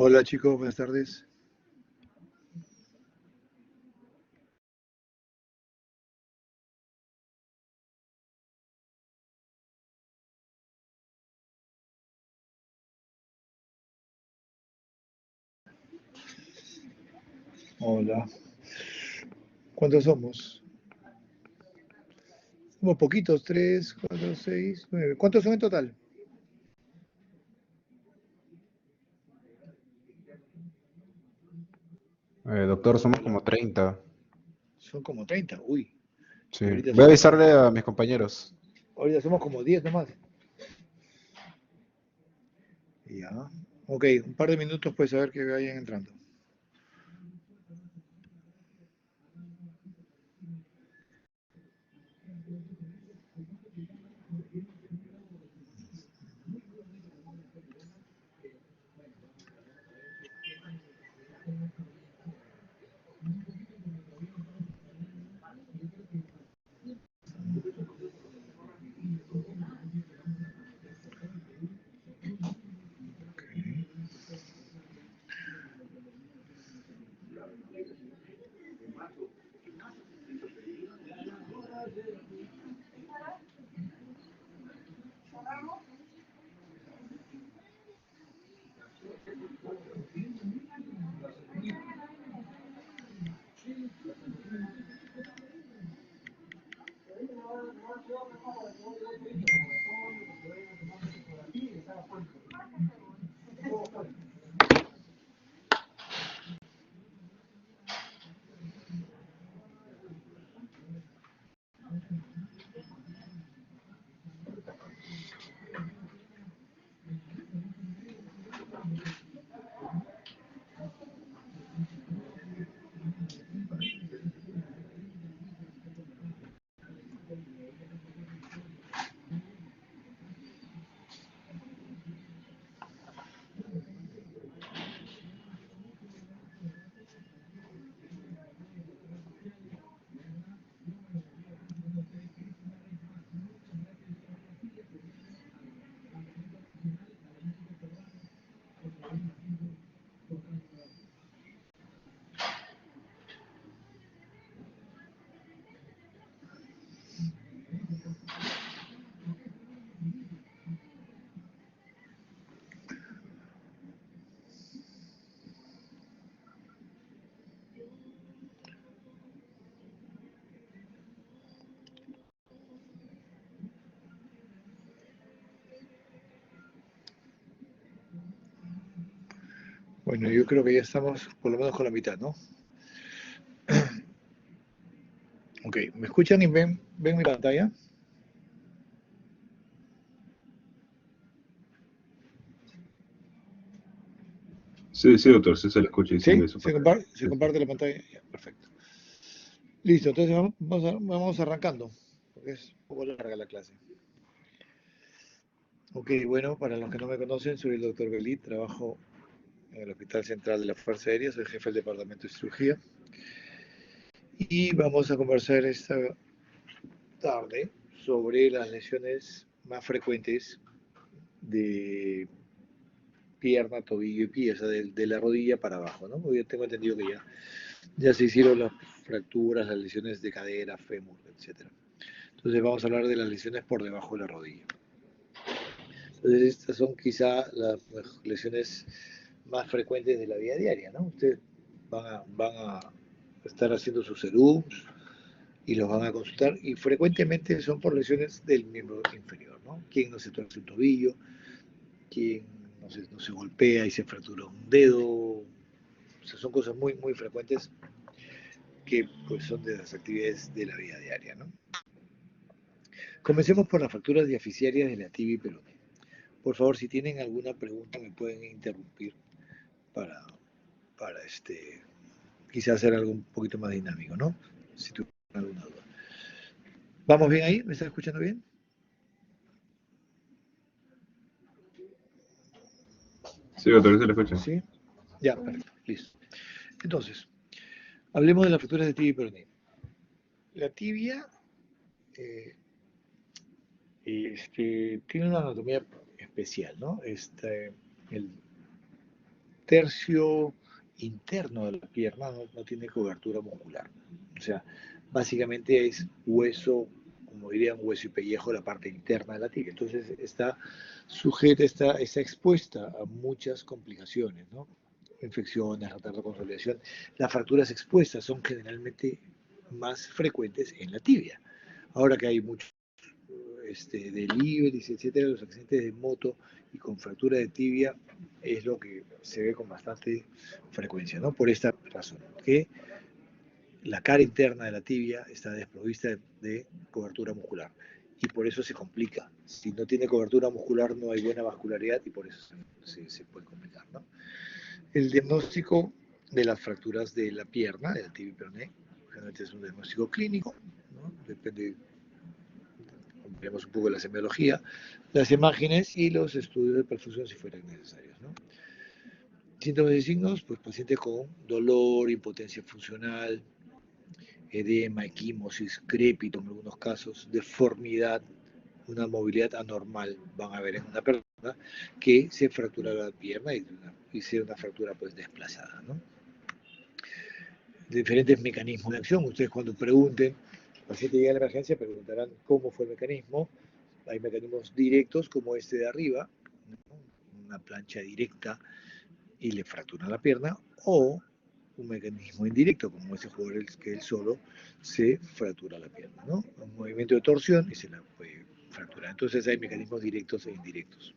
Hola chicos, buenas tardes. Hola. ¿Cuántos somos? Somos poquitos, 3, 4, 6, 9. ¿Cuántos son en total? Doctor, somos como 30. Son como 30. Uy, Sí. y ahorita Voy a somos, avisarle a mis compañeros. ahorita somos como 10 nomás. Ya. Ok, un par de minutos pues a ver que vayan entrando. Bueno, yo creo que ya estamos por lo menos con la mitad, ¿no? Ok, ¿me escuchan y ven mi pantalla? Sí, sí, doctor, sí se le escucha y se ¿Sí? ve ¿Se súper bien. comparte, se Sí, sí. comparte la pantalla? Ya, perfecto. Listo, entonces vamos arrancando, porque es un poco larga la clase. Ok, bueno, para los que no me conocen, soy el doctor Belit, trabajo en el Hospital Central de la Fuerza Aérea, soy jefe del Departamento de Cirugía y vamos a conversar esta tarde sobre las lesiones más frecuentes de pierna, tobillo y pie, o sea, de la rodilla para abajo, ¿no? Porque yo tengo entendido que ya se hicieron las fracturas, las lesiones de cadera, fémur, etcétera. Entonces vamos a hablar de las lesiones por debajo de la rodilla. Entonces estas son quizá las lesiones más frecuentes de la vida diaria, ¿no? Ustedes van a estar haciendo sus serums y los van a consultar y frecuentemente son por lesiones del miembro inferior, ¿no? ¿Quién no se torce un tobillo? ¿Quién no se golpea y se fractura un dedo? O sea, son cosas muy, muy frecuentes que pues, son de las actividades de la vida diaria, ¿no? Comencemos por las fracturas diaficiarias de la tibia y peroné. Por favor, si tienen alguna pregunta me pueden interrumpir para, para quizás hacer algo un poquito más dinámico, ¿no? Si tuvieran alguna duda. ¿Vamos bien ahí? ¿Me están escuchando bien? Sí, doctor, sí se le escucha. ¿Sí? Ya, perfecto, listo. Entonces, hablemos de las fracturas de tibia y peroné. La tibia eh, tiene una anatomía especial, ¿no? El tercio interno de la pierna no tiene cobertura muscular. O sea, básicamente es hueso, como dirían, hueso y pellejo, la parte interna de la tibia. Entonces está sujeta, está expuesta a muchas complicaciones, ¿no? Infecciones, retardo de consolidación. Las fracturas expuestas son generalmente más frecuentes en la tibia. Ahora que hay muchos deliveries, etcétera, los accidentes de moto y con fractura de tibia es lo que se ve con bastante frecuencia, ¿no? Por esta razón, que la cara interna de la tibia está desprovista de cobertura muscular y por eso se complica. Si no tiene cobertura muscular no hay buena vascularidad y por eso se puede complicar, ¿no? El diagnóstico de las fracturas de la pierna, del tibia y peroné, generalmente es un diagnóstico clínico, ¿no? Depende, veremos un poco de la semiología, las imágenes y los estudios de perfusión si fueran necesarios, ¿no? Síntomas y signos, pues pacientes con dolor, impotencia funcional, edema, equimosis, crépito en algunos casos, deformidad, una movilidad anormal van a ver en una persona que se fractura la pierna y sea una fractura pues desplazada, ¿no? Diferentes mecanismos de acción. Ustedes cuando pregunten, el paciente llega a la emergencia, preguntarán cómo fue el mecanismo. Hay mecanismos directos como este de arriba, ¿no? Una plancha directa y le fractura la pierna, o un mecanismo indirecto, como ese jugador que él solo se fractura la pierna, ¿no? Un movimiento de torsión y se la puede fracturar. Entonces hay mecanismos directos e indirectos.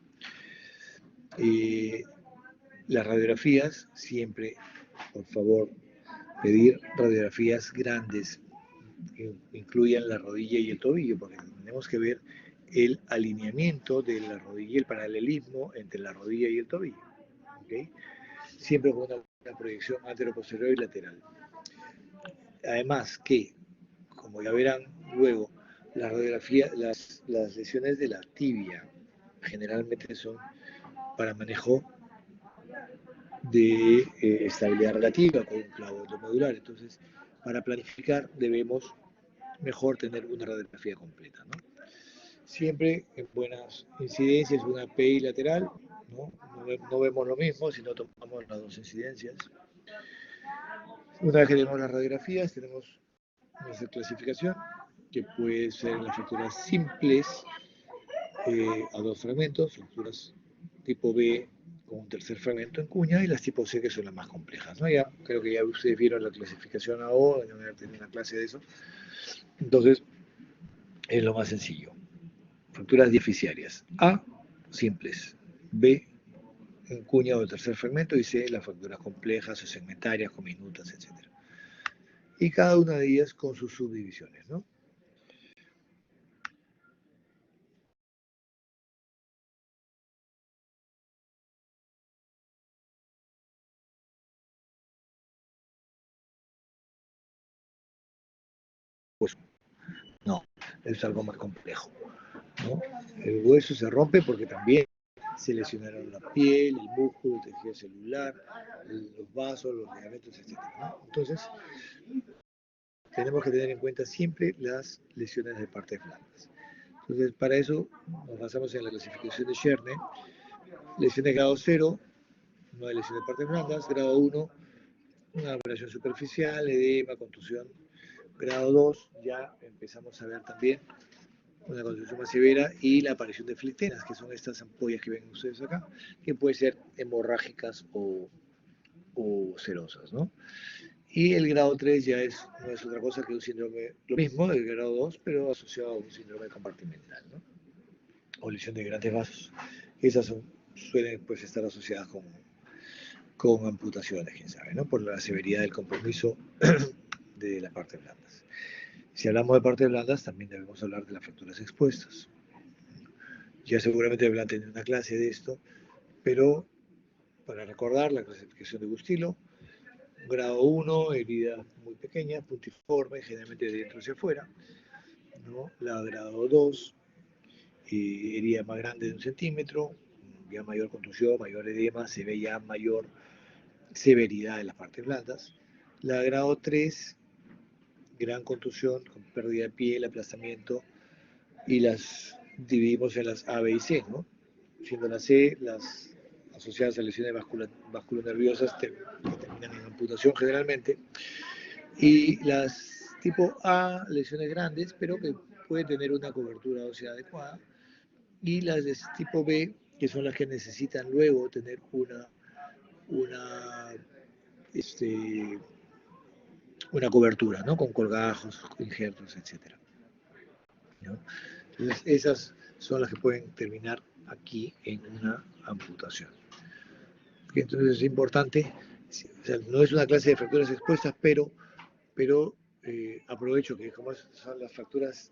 Las radiografías, siempre, por favor, pedir radiografías grandes que incluyan la rodilla y el tobillo, porque tenemos que ver el alineamiento de la rodilla y el paralelismo entre la rodilla y el tobillo. ¿Okay? Siempre con una proyección anteroposterior y lateral. Además que, como ya verán luego, la radiografía, las lesiones de la tibia generalmente son para manejo de estabilidad relativa con un clavo endomedular. Entonces, para planificar debemos mejor tener una radiografía completa, ¿no? Siempre en buenas incidencias, una PI lateral, ¿no? No vemos lo mismo si no tomamos las dos incidencias. Una vez que tenemos las radiografías, tenemos nuestra clasificación, que puede ser las fracturas simples a dos fragmentos, fracturas tipo B con un tercer fragmento en cuña, y las tipo C que son las más complejas, ¿no? Ya, creo que ya ustedes vieron la clasificación AO, van a haber tenido una clase de eso. Entonces, es lo más sencillo. Fracturas dificiarias. A, simples. B, en cuña o de tercer fragmento, y C, las fracturas complejas o segmentarias, con minutas, etc. Y cada una de ellas con sus subdivisiones, ¿no? Pues no, es algo más complejo, ¿no? El hueso se rompe porque también se lesionaron la piel, el músculo, el tejido celular, los vasos, los ligamentos, etc., ¿no? Entonces, tenemos que tener en cuenta siempre las lesiones de partes blandas. Entonces, para eso nos basamos en la clasificación de Scherne. Lesión de grado 0, no hay lesión de partes blandas. Grado 1, una abrasión superficial, edema, contusión. Grado 2, ya empezamos a ver también una contusión más severa y la aparición de flectenas, que son estas ampollas que ven ustedes acá, que pueden ser hemorrágicas o serosas, ¿no? Y el grado 3 ya no es otra cosa que un síndrome, lo mismo del grado 2, pero asociado a un síndrome compartimental, ¿no? O lesión de grandes vasos. Esas suelen pues estar asociadas con amputaciones, quién sabe, ¿no? Por la severidad del compromiso de las partes blandas. Si hablamos de partes blandas, también debemos hablar de las fracturas expuestas. Ya seguramente habrán tenido una clase de esto, pero para recordar la clasificación de Bustilo, grado 1, heridas muy pequeñas, puntiformes, generalmente de dentro hacia afuera, ¿no? La grado 2, herida más grande de 1 centímetro, ya mayor contusión, mayor edema, se ve ya mayor severidad de las partes blandas. La grado 3, gran contusión con pérdida de piel, aplastamiento, y las dividimos en las A, B y C, ¿no? Siendo la C las asociadas a lesiones vasculonerviosas que terminan en amputación generalmente. Y las tipo A, lesiones grandes, pero que pueden tener una cobertura ósea adecuada. Y las de tipo B, que son las que necesitan luego tener una, este, una cobertura, ¿no? Con colgajos, injertos, etc. ¿No? Entonces, esas son las que pueden terminar aquí en una amputación. Entonces, es importante, o sea, no es una clase de fracturas expuestas, pero aprovecho que como son las fracturas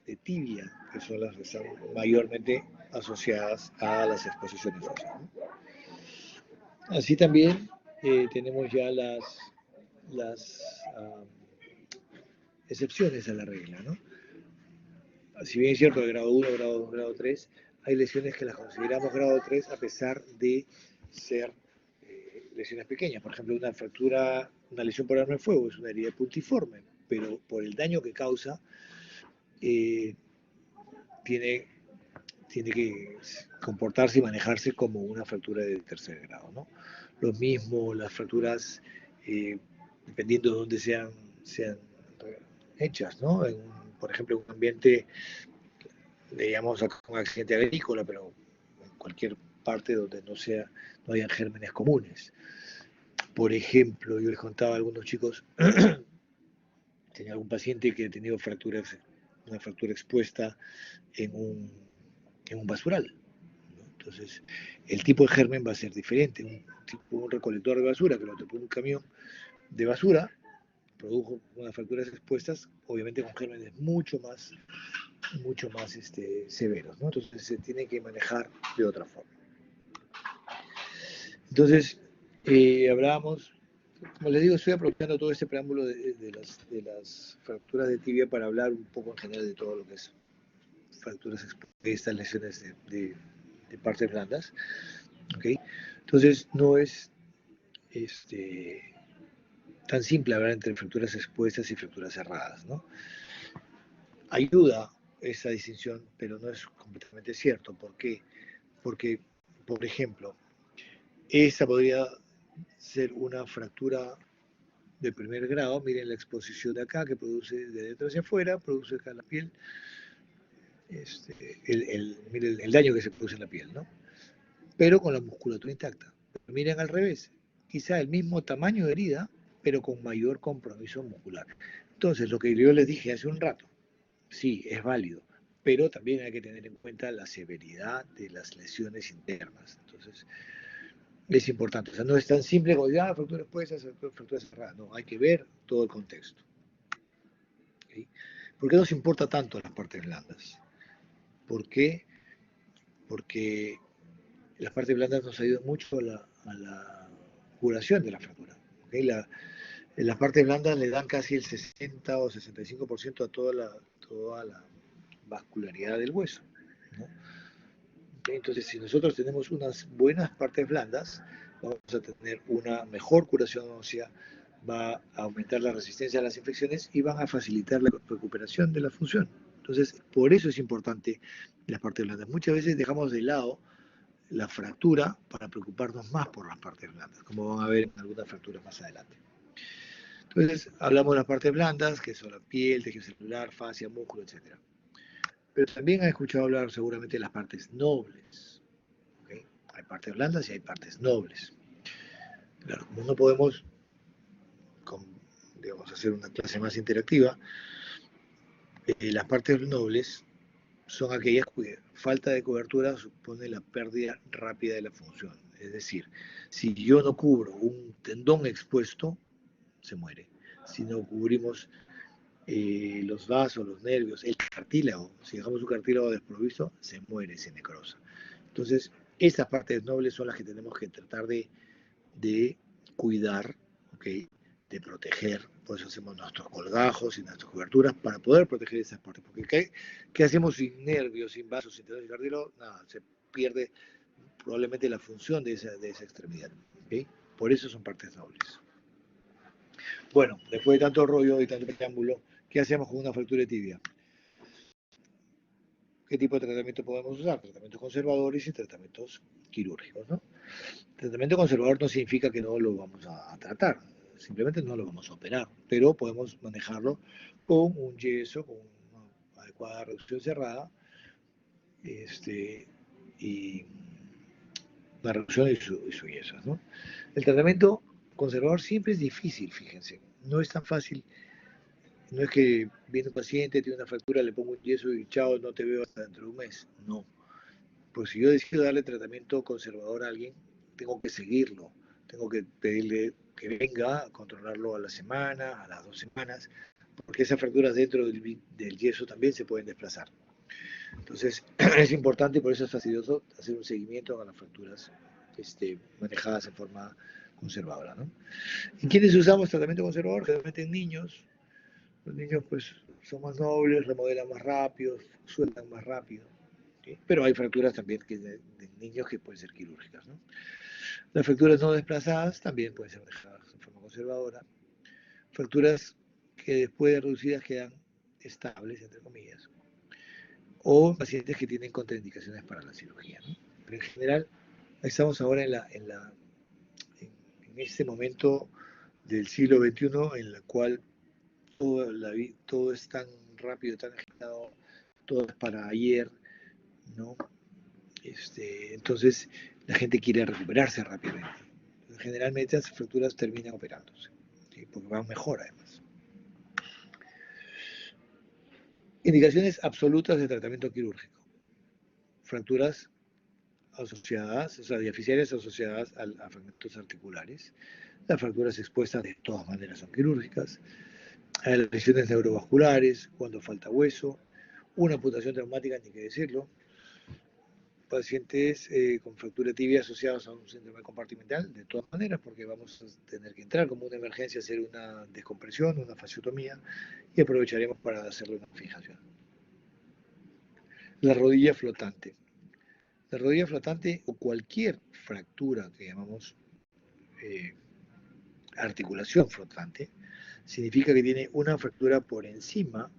de tibia, que son las que están mayormente asociadas a las exposiciones óseas, ¿no? Así también tenemos ya las excepciones a la regla, ¿no? Si bien es cierto, de grado 1, grado 2, grado 3, hay lesiones que las consideramos grado 3 a pesar de ser lesiones pequeñas. Por ejemplo, una fractura, una lesión por arma de fuego es una herida puntiforme, pero por el daño que causa, tiene que comportarse y manejarse como una fractura de tercer grado, ¿no? Lo mismo las fracturas, dependiendo de dónde sean hechas, ¿no? Por ejemplo, en un ambiente, le llamamos acá un accidente agrícola, pero en cualquier parte donde no hayan gérmenes comunes. Por ejemplo, yo les contaba a algunos chicos, tenía algún paciente que ha tenido una fractura expuesta en un basural, ¿no? Entonces, el tipo de germen va a ser diferente. Un recolector de basura que lo topó un camión de basura produjo unas fracturas expuestas, obviamente con gérmenes mucho más severos, ¿no? Entonces se tiene que manejar de otra forma. Entonces, hablábamos, como les digo, estoy aprovechando todo este preámbulo de las fracturas de tibia para hablar un poco en general de todo lo que es fracturas expuestas, lesiones de partes blandas, ¿okay? Entonces, no es tan simple hablar entre fracturas expuestas y fracturas cerradas, ¿no? Ayuda esa distinción, pero no es completamente cierto. ¿Por qué? Porque, por ejemplo, esa podría ser una fractura de primer grado. Miren la exposición de acá, que produce de dentro hacia afuera, produce acá en la piel, miren el daño que se produce en la piel, ¿no? Pero con la musculatura intacta. Pero miren al revés, quizá el mismo tamaño de herida, pero con mayor compromiso muscular. Entonces, lo que yo les dije hace un rato, sí, es válido, pero también hay que tener en cuenta la severidad de las lesiones internas. Entonces, es importante. O sea, no es tan simple como decir, fractura expuesta, fractura cerrada. No, hay que ver todo el contexto. ¿Okay? ¿Por qué nos importa tanto las partes blandas? ¿Por qué? Porque las partes blandas nos ayudan mucho a la curación de la fractura. ¿Okay? Las partes blandas le dan casi el 60 o 65% a toda la vascularidad del hueso, ¿no? Entonces, si nosotros tenemos unas buenas partes blandas, vamos a tener una mejor curación ósea, va a aumentar la resistencia a las infecciones y van a facilitar la recuperación de la función. Entonces, por eso es importante las partes blandas. Muchas veces dejamos de lado la fractura para preocuparnos más por las partes blandas, como van a ver en algunas fracturas más adelante. Entonces, hablamos de las partes blandas, que son la piel, tejido celular, fascia, músculo, etc. Pero también han escuchado hablar seguramente de las partes nobles. ¿Okay? Hay partes blandas y hay partes nobles. Claro, como no podemos, digamos, hacer una clase más interactiva, las partes nobles son aquellas cuya falta de cobertura supone la pérdida rápida de la función. Es decir, si yo no cubro un tendón expuesto, se muere. Si no cubrimos los vasos, los nervios, el cartílago, si dejamos un cartílago desprovisto, se muere, se necrosa. Entonces, estas partes nobles son las que tenemos que tratar de cuidar, ¿okay? De proteger. Por eso hacemos nuestros colgajos y nuestras coberturas para poder proteger esas partes. Porque ¿qué hacemos sin nervios, sin vasos, sin tendones y cartílago? Nada, se pierde probablemente la función de esa extremidad. ¿Okay? Por eso son partes nobles. Bueno, después de tanto rollo y tanto preámbulo, ¿qué hacemos con una fractura de tibia? ¿Qué tipo de tratamiento podemos usar? Tratamientos conservadores y tratamientos quirúrgicos, ¿no? Tratamiento conservador no significa que no lo vamos a tratar, simplemente no lo vamos a operar, pero podemos manejarlo con un yeso, con una adecuada reducción cerrada, y la reducción y su yeso, ¿no? El tratamiento conservador siempre es difícil, fíjense, no es tan fácil. No es que viene un paciente, tiene una fractura, le pongo un yeso y chao, no te veo hasta dentro de un mes. No. Pues si yo decido darle tratamiento conservador a alguien, tengo que seguirlo. Tengo que pedirle que venga a controlarlo a la semana, a las 2 semanas, porque esas fracturas dentro del yeso también se pueden desplazar. Entonces, es importante y por eso es fastidioso hacer un seguimiento a las fracturas manejadas en forma conservadora, ¿no? ¿En quiénes usamos tratamiento conservador? Generalmente en niños. Los niños pues son más nobles, remodelan más rápido, sueltan más rápido. ¿Sí? Pero hay fracturas también de niños que pueden ser quirúrgicas, ¿no? Las fracturas no desplazadas también pueden ser dejadas de forma conservadora. Fracturas que después de reducidas quedan estables, entre comillas. O pacientes que tienen contraindicaciones para la cirugía, ¿no? Pero en general, estamos ahora en este momento del siglo XXI en el cual todo es tan rápido, tan agitado, todo es para ayer, ¿no? Entonces la gente quiere recuperarse rápidamente. Generalmente las fracturas terminan operándose, ¿sí? Porque van mejor además. Indicaciones absolutas de tratamiento quirúrgico. Fracturas asociadas, o sea, diafisarias asociadas a fragmentos articulares. Las fracturas expuestas de todas maneras son quirúrgicas. A las lesiones neurovasculares, cuando falta hueso, una amputación traumática, ni que decirlo, pacientes con fractura tibia asociados a un síndrome compartimental, de todas maneras, porque vamos a tener que entrar como una emergencia, hacer una descompresión, una fasciotomía, y aprovecharemos para hacerle una fijación. La rodilla flotante. La rodilla flotante o cualquier fractura que llamamos articulación flotante, significa que tiene una fractura por encima,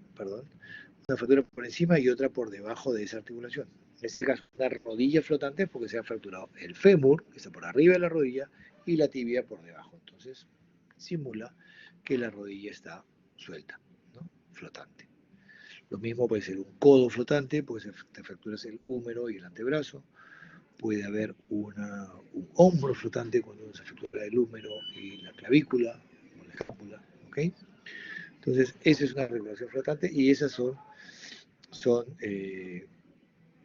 una fractura por encima y otra por debajo de esa articulación. En este caso, una rodilla flotante es porque se ha fracturado el fémur, que está por arriba de la rodilla, y la tibia por debajo. Entonces, simula que la rodilla está suelta, ¿no? Flotante. Lo mismo puede ser un codo flotante, porque te fracturas el húmero y el antebrazo. Puede haber un hombro flotante cuando se fractura el húmero y la clavícula, o la escápula, ¿ok? Entonces, esa es una regulación flotante y esas son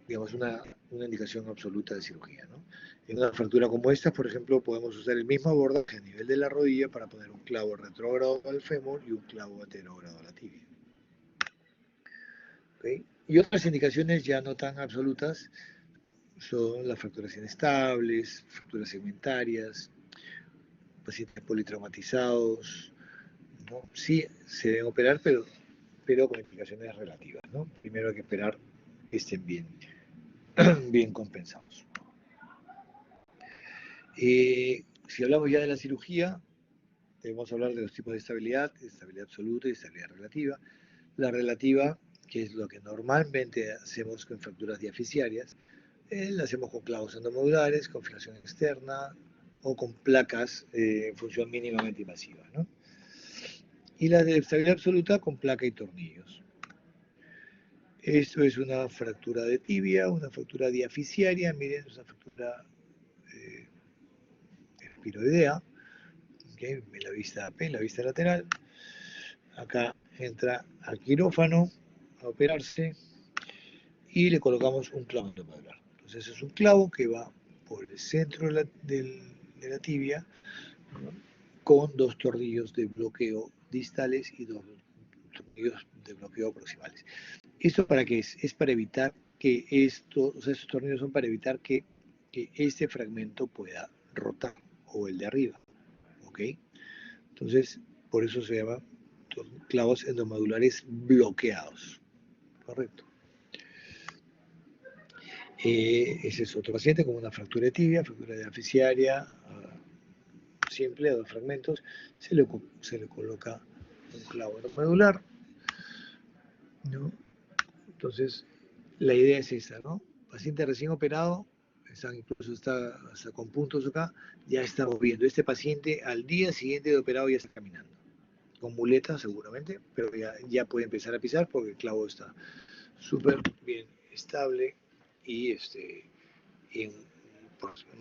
digamos, una indicación absoluta de cirugía, ¿no? En una fractura como esta, por ejemplo, podemos usar el mismo abordaje a nivel de la rodilla para poner un clavo retrógrado al fémur y un clavo anterógrado a la tibia. ¿Okay? Y otras indicaciones ya no tan absolutas son las fracturas inestables, fracturas segmentarias, pacientes politraumatizados, ¿no? Sí se deben operar, pero con implicaciones relativas, ¿no? Primero hay que esperar que estén bien compensados. Si hablamos ya de la cirugía, debemos hablar de los tipos de estabilidad absoluta y estabilidad relativa. La relativa, que es lo que normalmente hacemos con fracturas diafisiarias, la hacemos con clavos endomodulares, con fijación externa o con placas en función mínimamente invasiva, ¿no? Y la de estabilidad absoluta con placa y tornillos. Esto es una fractura de tibia, una fractura diafisiaria, miren, es una fractura espiroidea, ¿okay? En la vista lateral. Acá entra al quirófano a operarse y le colocamos un clavo endomodular. Entonces es un clavo que va por el centro de la tibia, ¿no? Con 2 tornillos de bloqueo distales y 2 tornillos de bloqueo proximales. ¿Esto para qué es? Es para evitar que estos tornillos son para evitar que este fragmento pueda rotar, o el de arriba, ¿ok? Entonces, por eso se llama clavos endomadulares bloqueados, ¿correcto? Ese es otro paciente con una fractura de tibia, fractura diafisiaria, simple, a 2 fragmentos, se le coloca un clavo endomadular, ¿no? Entonces, la idea es esa, ¿no? Paciente recién operado, están incluso hasta con puntos acá, ya estamos viendo. Este paciente al día siguiente de operado ya está caminando, con muletas seguramente, pero ya puede empezar a pisar porque el clavo está súper bien estable y en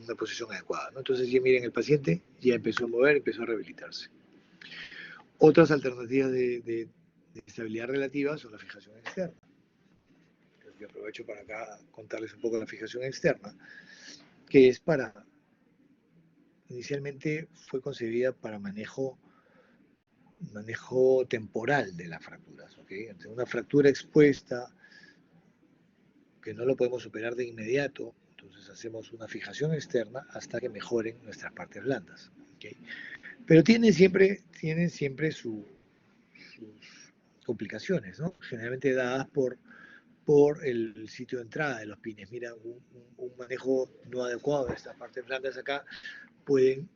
una posición adecuada, ¿no? Entonces ya miren, el paciente ya empezó a mover, empezó a rehabilitarse. Otras alternativas de estabilidad relativa son la fijación externa. Yo aprovecho para acá contarles un poco de la fijación externa, que es inicialmente fue concebida para manejo temporal de las fracturas, ¿ok? Ante una fractura expuesta que no lo podemos operar de inmediato, entonces hacemos una fijación externa hasta que mejoren nuestras partes blandas, ¿ok? Pero tienen siempre sus complicaciones, ¿no? Generalmente dadas por el sitio de entrada de los pines. Mira, un manejo no adecuado de estas partes blandas acá pueden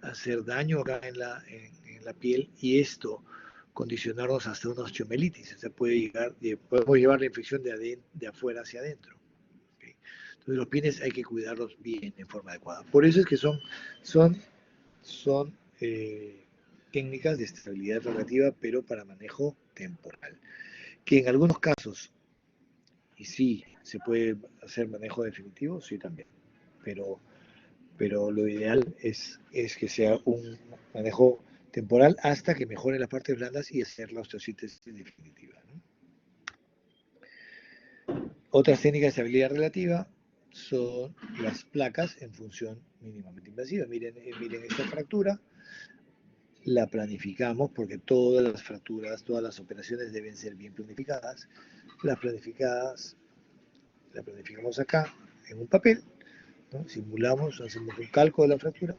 hacer daño acá en la piel y esto condicionarnos hasta una osteomelitis. O sea, podemos llevar la infección de afuera hacia adentro. ¿Okay? Entonces los pines hay que cuidarlos bien en forma adecuada. Por eso es que son técnicas de estabilidad relativa, pero para manejo temporal. Que en algunos casos, y sí, se puede hacer manejo definitivo, sí también. Pero lo ideal es que sea un manejo temporal hasta que mejore las partes blandas y hacer la osteosíntesis definitiva, ¿no? Otras técnicas de estabilidad relativa son las placas en función mínimamente invasiva. Miren esta fractura, la planificamos porque todas las fracturas, todas las operaciones deben ser bien planificadas. Las planificamos acá en un papel, ¿no? Simulamos, hacemos un calco de la fractura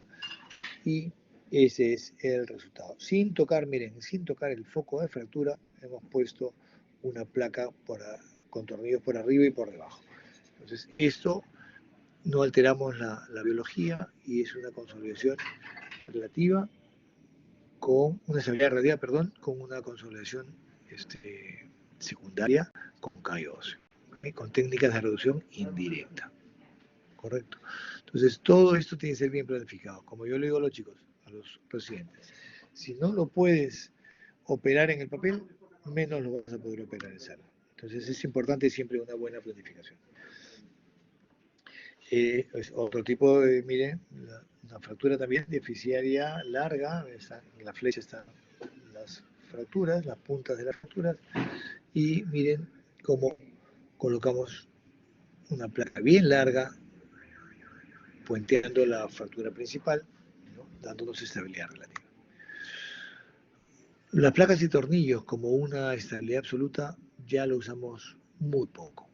y ese es el resultado. Sin tocar, miren, sin tocar el foco de fractura, hemos puesto una placa con tornillos por arriba y por debajo. Entonces, esto no alteramos la biología y es una consolidación relativa con una estabilidad relativa, perdón, con una consolidación secundaria con callo óseo, ¿okay? Con técnicas de reducción indirecta. Correcto. Entonces, todo esto tiene que ser bien planificado. Como yo le digo a los chicos, a los pacientes, si no lo puedes operar en el papel, menos lo vas a poder operar en sala. Entonces, es importante siempre una buena planificación. Es otro tipo de, miren, una fractura también deficitaria larga, en la flecha están las fracturas, las puntas de las fracturas, y miren cómo colocamos una placa bien larga, puenteando la fractura principal, ¿no? Dándonos estabilidad relativa. Las placas y tornillos como una estabilidad absoluta ya lo usamos muy poco.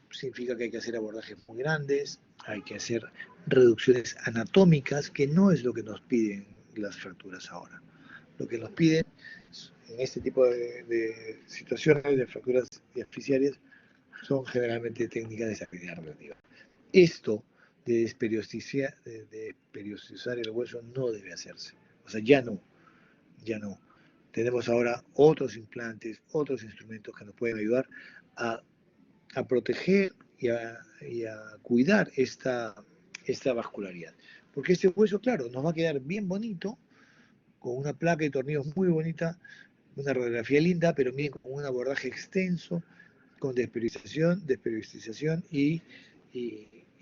Significa que hay que hacer abordajes muy grandes, hay que hacer reducciones anatómicas, que no es lo que nos piden las fracturas ahora. Lo que nos piden en este tipo de situaciones de fracturas diafisiarias son generalmente técnicas de estabilidad relativa. Esto de desperiostizar el hueso no debe hacerse. O sea, ya no. Tenemos ahora otros implantes, otros instrumentos que nos pueden ayudar a proteger y a cuidar esta vascularidad. Porque este hueso, claro, nos va a quedar bien bonito, con una placa y tornillos muy bonita, una radiografía linda, pero miren, con un abordaje extenso, con desperiodización y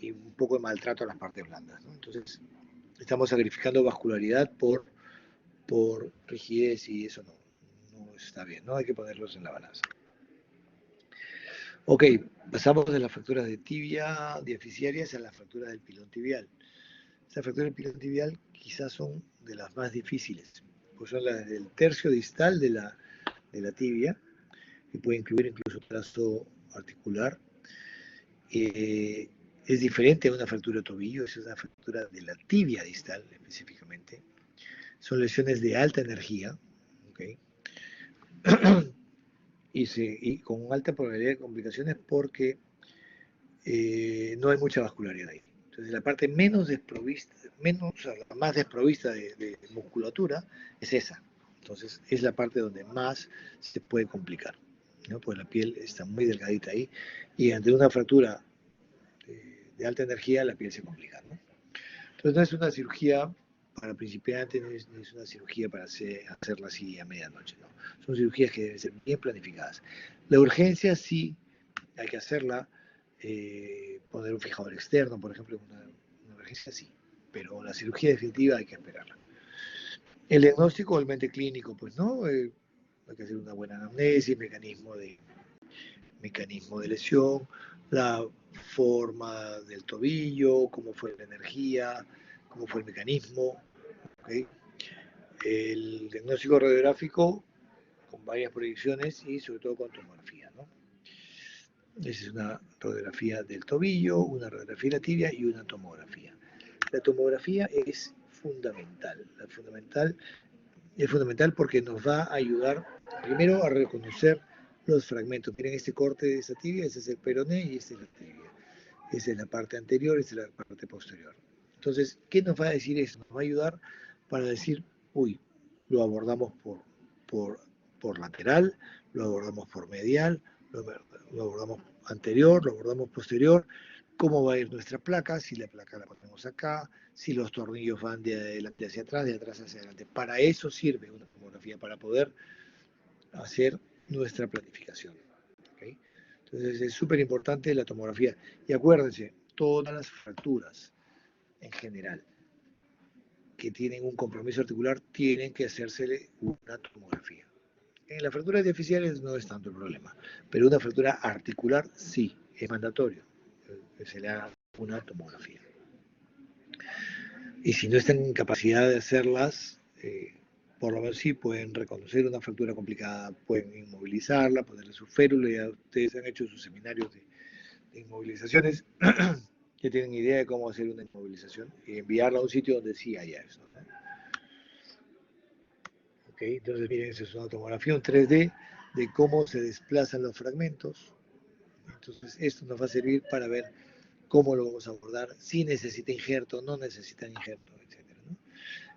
un poco de maltrato a las partes blandas, ¿no? Entonces, estamos sacrificando vascularidad por rigidez y eso no está bien, ¿no? Hay que ponerlos en la balanza. Ok, pasamos de las fracturas de tibia diafisiarias a las fracturas del pilón tibial. Estas fracturas del pilón tibial quizás son de las más difíciles, pues son las del tercio distal de la tibia, que puede incluir incluso trazo articular. Es diferente a una fractura de tobillo, es una fractura de la tibia distal específicamente. Son lesiones de alta energía, ¿okay? y con alta probabilidad de complicaciones porque no hay mucha vascularidad ahí. Entonces la parte la más desprovista de musculatura es esa. Entonces es la parte donde más se puede complicar, ¿no? Pues la piel está muy delgadita ahí y ante una fractura de alta energía, la piel se complica, ¿no? Entonces no es una cirugía para principiantes, no es una cirugía para hacerla así a medianoche, ¿no? Son cirugías que deben ser bien planificadas. La urgencia sí hay que hacerla, poner un fijador externo, por ejemplo, una emergencia sí, pero la cirugía definitiva hay que esperarla. El diagnóstico, el mente clínico, pues no, hay que hacer una buena anamnesis, mecanismo de lesión, la forma del tobillo, cómo fue la energía, cómo fue el mecanismo, ¿okay? El diagnóstico radiográfico con varias proyecciones y sobre todo con tomografía, ¿no? Esa es una radiografía del tobillo, una radiografía de la tibia y una tomografía. La tomografía es fundamental. Es fundamental porque nos va a ayudar primero a reconocer los fragmentos. Miren este corte de esta tibia, ese es el peroné y esta es la tibia. Esa es la parte anterior, esta es la parte posterior. Entonces, ¿qué nos va a decir eso? Nos va a ayudar para decir, uy, lo abordamos por lateral, lo abordamos por medial, lo abordamos anterior, lo abordamos posterior, cómo va a ir nuestra placa, si la placa la ponemos acá, si los tornillos van de adelante hacia atrás, de atrás hacia adelante. Para eso sirve una tomografía, para poder hacer nuestra planificación. ¿Okay? Entonces es súper importante la tomografía. Y acuérdense, todas las fracturas en general que tienen un compromiso articular tienen que hacérsele una tomografía. En las fracturas artificiales no es tanto el problema, pero una fractura articular sí, es mandatorio. Se le haga una tomografía. Y si no están en capacidad de hacerlas, por lo menos sí pueden reconocer una fractura complicada, pueden inmovilizarla, ponerle su férula. Ya ustedes han hecho sus seminarios de inmovilizaciones, ya tienen idea de cómo hacer una inmovilización y enviarla a un sitio donde sí haya eso, ¿no? Okay, entonces miren, esa es una tomografía, un 3D de cómo se desplazan los fragmentos. Entonces esto nos va a servir para ver cómo lo vamos a abordar, si necesita injerto, no necesita injerto, etc., ¿no?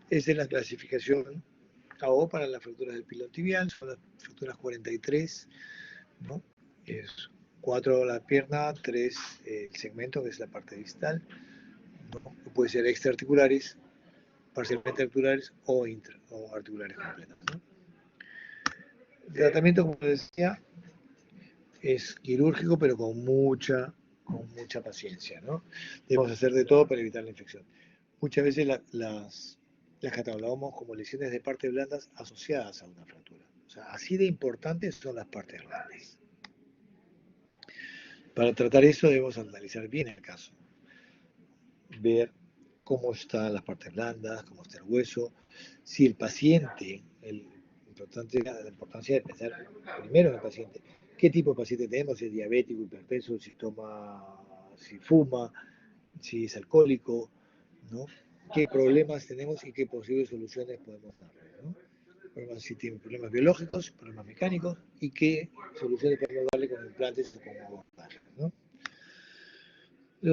Esa es la clasificación AO para las fracturas del pilón tibial, son las fracturas 43, ¿no? Es 4 la pierna, 3 el segmento, que es la parte distal, ¿no? Puede ser extraarticulares, parcialmente articulares o articulares completas, ¿no? El tratamiento, como decía, es quirúrgico, pero con mucha paciencia, ¿no? Debemos hacer de todo para evitar la infección. Muchas veces las catalogamos como lesiones de partes blandas asociadas a una fractura. O sea, así de importantes son las partes blandas. Para tratar eso debemos analizar bien el caso, ver cómo están las partes blandas, cómo está el hueso, si el paciente, la importancia de pensar primero en el paciente, qué tipo de paciente tenemos, si es diabético, hipertenso, si fuma, si es alcohólico, ¿no? Qué problemas tenemos y qué posibles soluciones podemos darle, ¿no? Si tienen problemas biológicos, problemas mecánicos y qué soluciones podemos darle con implantes o con abordajes, ¿no?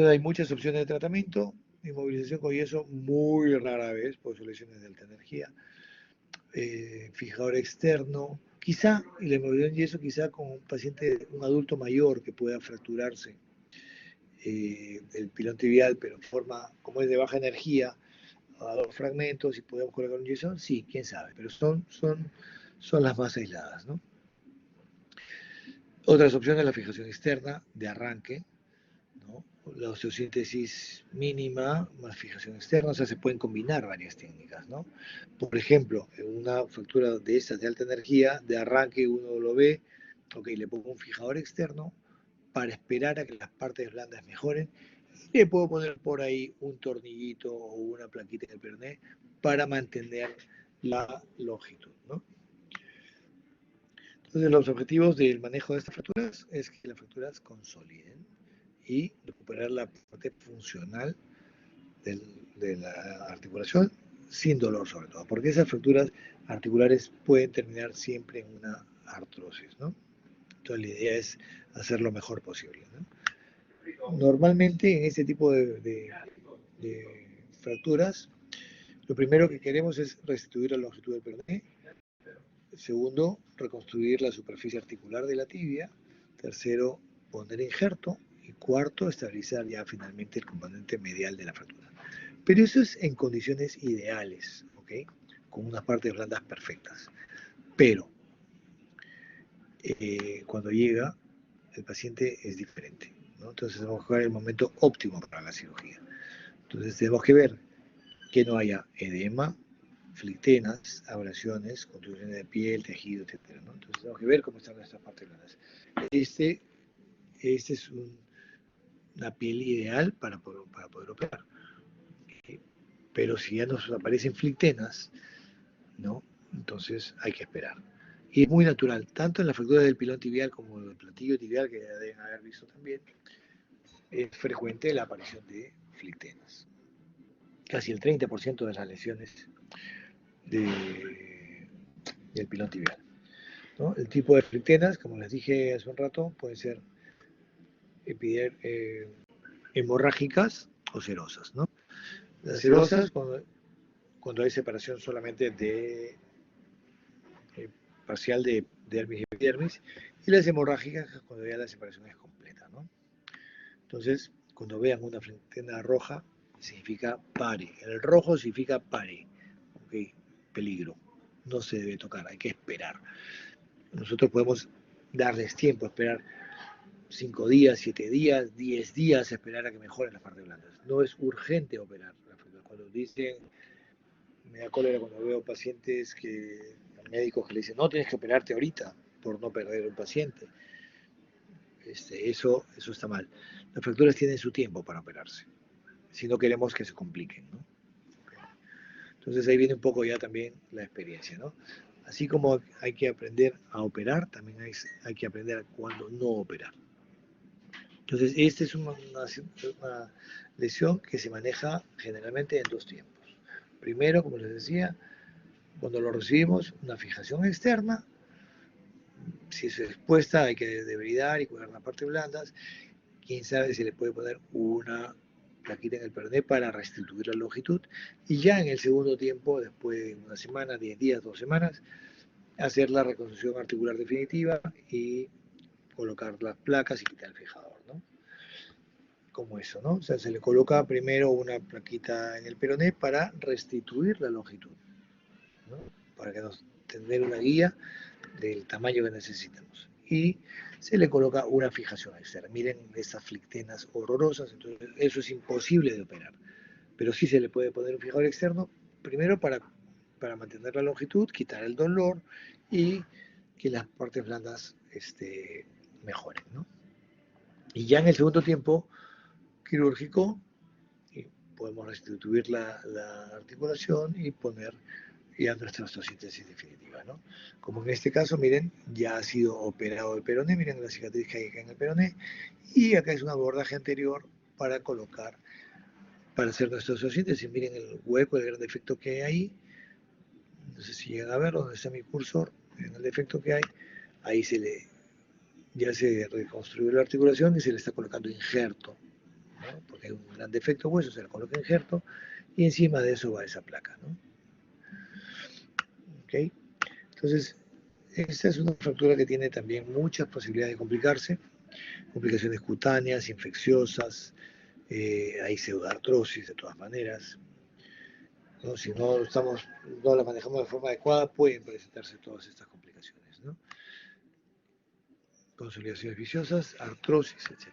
Hay muchas opciones de tratamiento, inmovilización con yeso muy rara vez por soluciones de alta energía, fijador externo, quizá, y la inmovilización y yeso quizá con un paciente, un adulto mayor que pueda fracturarse el pilón tibial, pero en forma, como es de baja energía, a 2 fragmentos y podemos colocar un yeso, sí, quién sabe, pero son las más aisladas, ¿no? Otras opciones, la fijación externa de arranque, ¿no? La osteosíntesis mínima más fijación externa, o sea, se pueden combinar varias técnicas, ¿no? Por ejemplo, en una fractura de estas de alta energía, de arranque uno lo ve, ok, le pongo un fijador externo para esperar a que las partes blandas mejoren y le puedo poner por ahí un tornillito o una plaquita de perné para mantener la longitud, ¿no? Entonces, los objetivos del manejo de estas fracturas es que las fracturas consoliden y recuperar la parte funcional de la articulación sin dolor, sobre todo, porque esas fracturas articulares pueden terminar siempre en una artrosis, ¿no? Entonces, la idea es hacer lo mejor posible, ¿no? Normalmente, en este tipo de fracturas, lo primero que queremos es restituir la longitud del peroné. Segundo, reconstruir la superficie articular de la tibia. Tercero, poner injerto. Y cuarto, estabilizar ya finalmente el componente medial de la fractura. Pero eso es en condiciones ideales, ¿ok? Con unas partes blandas perfectas. Pero cuando llega, el paciente es diferente, ¿no? Entonces tenemos que buscar el momento óptimo para la cirugía. Entonces tenemos que ver que no haya edema, flictenas, abrasiones, contusiones de piel, tejido, etc., ¿no? Entonces tenemos que ver cómo están nuestras partes blandas. Este es una piel ideal para poder operar. Pero si ya nos aparecen flictenas, ¿no? Entonces hay que esperar. Y es muy natural, tanto en la fractura del pilón tibial como del platillo tibial, que ya deben haber visto también, es frecuente la aparición de flictenas. Casi el 30% de las lesiones del pilón tibial, ¿no? El tipo de flictenas, como les dije hace un rato, pueden ser hemorrágicas o serosas, ¿no? Las serosas, cuando hay separación solamente de parcial de dermis y epidermis, y las hemorrágicas cuando ya la separación es completa, ¿no? Entonces, cuando vean una flictena roja, significa pare. El rojo significa pare, ¿ok? Peligro. No se debe tocar, hay que esperar. Nosotros podemos darles tiempo, esperar 5 días, 7 días, 10 días, esperar a que mejoren las partes blandas. No es urgente operar. Cuando dicen, me da cólera cuando veo pacientes médicos que le dicen, no, tienes que operarte ahorita por no perder un paciente. Eso está mal. Las fracturas tienen su tiempo para operarse, si no queremos que se compliquen, ¿no? Entonces ahí viene un poco ya también la experiencia, ¿no? Así como hay que aprender a operar, también hay que aprender a cuándo no operar. Entonces, esta es una lesión que se maneja generalmente en 2 tiempos. Primero, como les decía, cuando lo recibimos, una fijación externa. Si es expuesta, hay que debridar y cuidar las partes blandas. Quién sabe si le puede poner una plaquita en el peroné para restituir la longitud. Y ya en el segundo tiempo, después de una semana, 10 días, 2 semanas, hacer la reconstrucción articular definitiva y colocar las placas y quitar el fijador, ¿no? Como eso, ¿no? O sea, se le coloca primero una plaquita en el peroné para restituir la longitud, ¿no? Para que nos tener una guía del tamaño que necesitamos. Y se le coloca una fijación externa. Miren estas flictenas horrorosas, entonces eso es imposible de operar. Pero sí se le puede poner un fijador externo, primero para mantener la longitud, quitar el dolor y que las partes blandas mejoren, ¿no? Y ya en el segundo tiempo quirúrgico podemos restituir la articulación y poner ya nuestra osteosíntesis definitiva, ¿no? Como en este caso, miren, ya ha sido operado el peroné, miren la cicatriz que hay acá en el peroné, y acá es un abordaje anterior para colocar, para hacer nuestra osteosíntesis. Miren el hueco, el gran defecto que hay ahí. No sé si llegan a ver dónde está mi cursor, en el defecto que hay. Ahí ya se reconstruyó la articulación y se le está colocando injerto, ¿no? Porque hay un gran defecto hueso, se le coloca injerto y encima de eso va esa placa, ¿no? ¿Okay? Entonces, esta es una fractura que tiene también muchas posibilidades de complicarse, complicaciones cutáneas, infecciosas, hay pseudoartrosis de todas maneras, ¿no? Si no la manejamos de forma adecuada, pueden presentarse todas estas complicaciones, ¿no? Consolidaciones viciosas, artrosis, etc.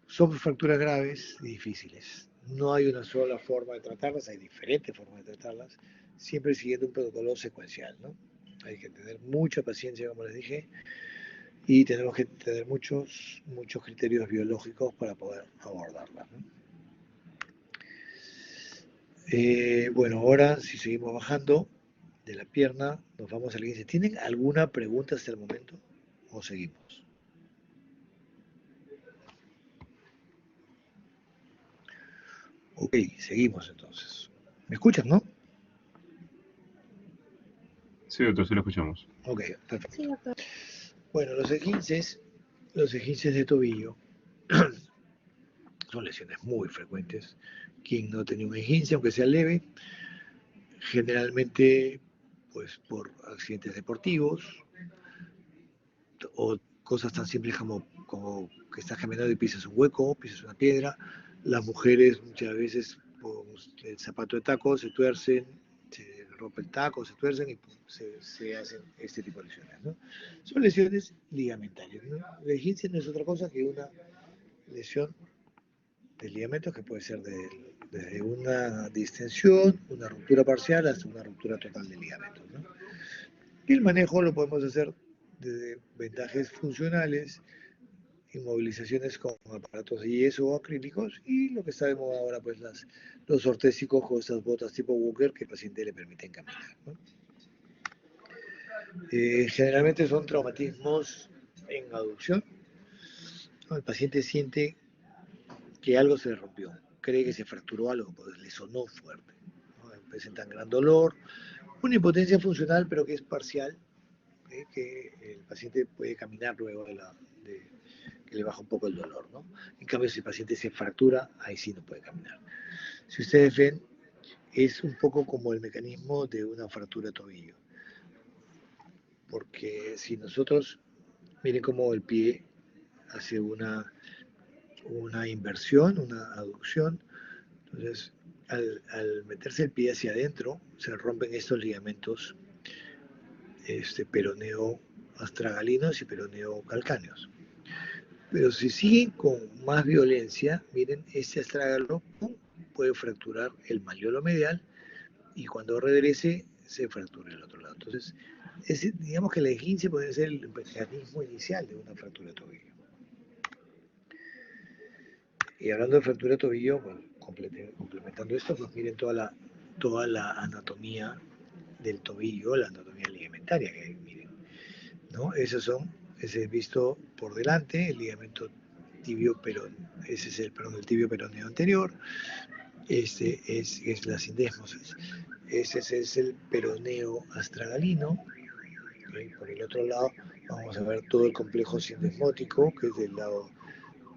Son fracturas graves y difíciles. No hay una sola forma de tratarlas, hay diferentes formas de tratarlas, siempre siguiendo un protocolo secuencial, ¿no? Hay que tener mucha paciencia, como les dije, y tenemos que tener muchos criterios biológicos para poder abordarlas, ¿no? Bueno, ahora si seguimos bajando de la pierna, nos vamos al 15. ¿Tienen alguna pregunta hasta el momento? ¿O seguimos? Ok, seguimos entonces. ¿Me escuchan, no? Sí, doctor, sí lo escuchamos. Ok, perfecto. Sí, doctor. Bueno, los esguinces de tobillo son lesiones muy frecuentes. Quien no tenía un esguince, aunque sea leve, generalmente pues por accidentes deportivos o cosas tan simples como como que estás caminando y pisas un hueco, pisas una piedra. Las mujeres muchas veces por el zapato de taco se tuercen, se rompe el taco, se tuercen y pum, se hacen este tipo de lesiones, ¿no? Son lesiones ligamentarias, ¿no? La esguince no es otra cosa que una lesión de ligamentos que puede ser desde una distensión, una ruptura parcial hasta una ruptura total de ligamentos, ¿no? Y el manejo lo podemos hacer desde vendajes funcionales, inmovilizaciones con aparatos de yeso o acrílicos y lo que está de moda ahora, pues los ortésicos con estas botas tipo Walker que al paciente le permiten caminar, ¿no? Generalmente son traumatismos en aducción, ¿no? El paciente siente que algo se le rompió, cree que se fracturó algo, pues le sonó fuerte, ¿no? Presentan gran dolor, una impotencia funcional pero que es parcial, que el paciente puede caminar luego de que le baja un poco el dolor, ¿no? En cambio, si el paciente se fractura, ahí sí no puede caminar. Si ustedes ven, es un poco como el mecanismo de una fractura de tobillo, porque si nosotros, miren cómo el pie hace una inversión, una aducción, entonces al meterse el pie hacia adentro, se rompen estos ligamentos peroneo astragalinos y peroneo calcáneos. Pero si siguen con más violencia, miren, este astrágalo puede fracturar el malleolo medial y cuando regrese se fractura el otro lado. Entonces, digamos que el esguince puede ser el mecanismo inicial de una fractura de tobillo. Y hablando de fractura de tobillo, pues, complementando esto, pues miren toda la anatomía del tobillo, la anatomía ligamentaria que hay, miren, ¿no? Ese es visto por delante, el ligamento tibio perón, ese es el tibio peroneo anterior, es la sindesmosis, ese es el peroneo astragalino, ¿okay? Por el otro lado vamos a ver todo el complejo sindesmótico, que es del lado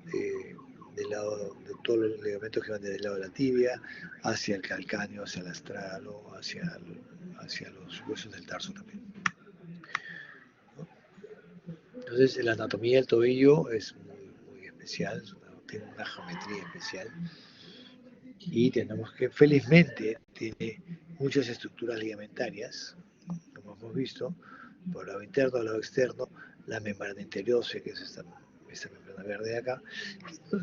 de todos los ligamentos que van desde el lado de la tibia hacia el calcáneo, hacia el astragalo, hacia los huesos del tarso también, ¿no? Entonces la anatomía del tobillo es muy especial, tiene una geometría especial y tenemos que, felizmente, tiene muchas estructuras ligamentarias, como hemos visto, por el lado interno, el lado externo, la membrana interior, que es esta membrana verde de acá,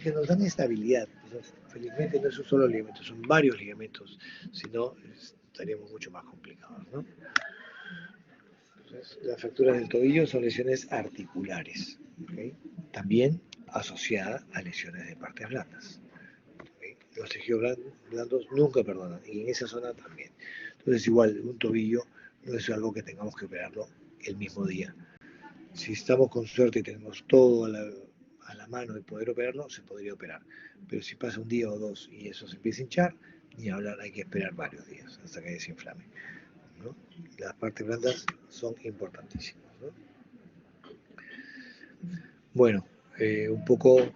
que nos dan estabilidad. Entonces, felizmente no es un solo ligamento, son varios ligamentos, si no estaríamos mucho más complicados, ¿no? Entonces, las fracturas del tobillo son lesiones articulares, ¿okay? También asociadas a lesiones de partes blandas. ¿Okay? Los tejidos blandos nunca perdonan, y en esa zona también. Entonces, igual, un tobillo no es algo que tengamos que operarlo el mismo día. Si estamos con suerte y tenemos todo a la mano de poder operarlo, se podría operar. Pero si pasa un día o dos y eso se empieza a hinchar, ni hablar, hay que esperar varios días hasta que desinflame, ¿no? Las partes blandas son importantísimas, ¿no? Bueno, un poco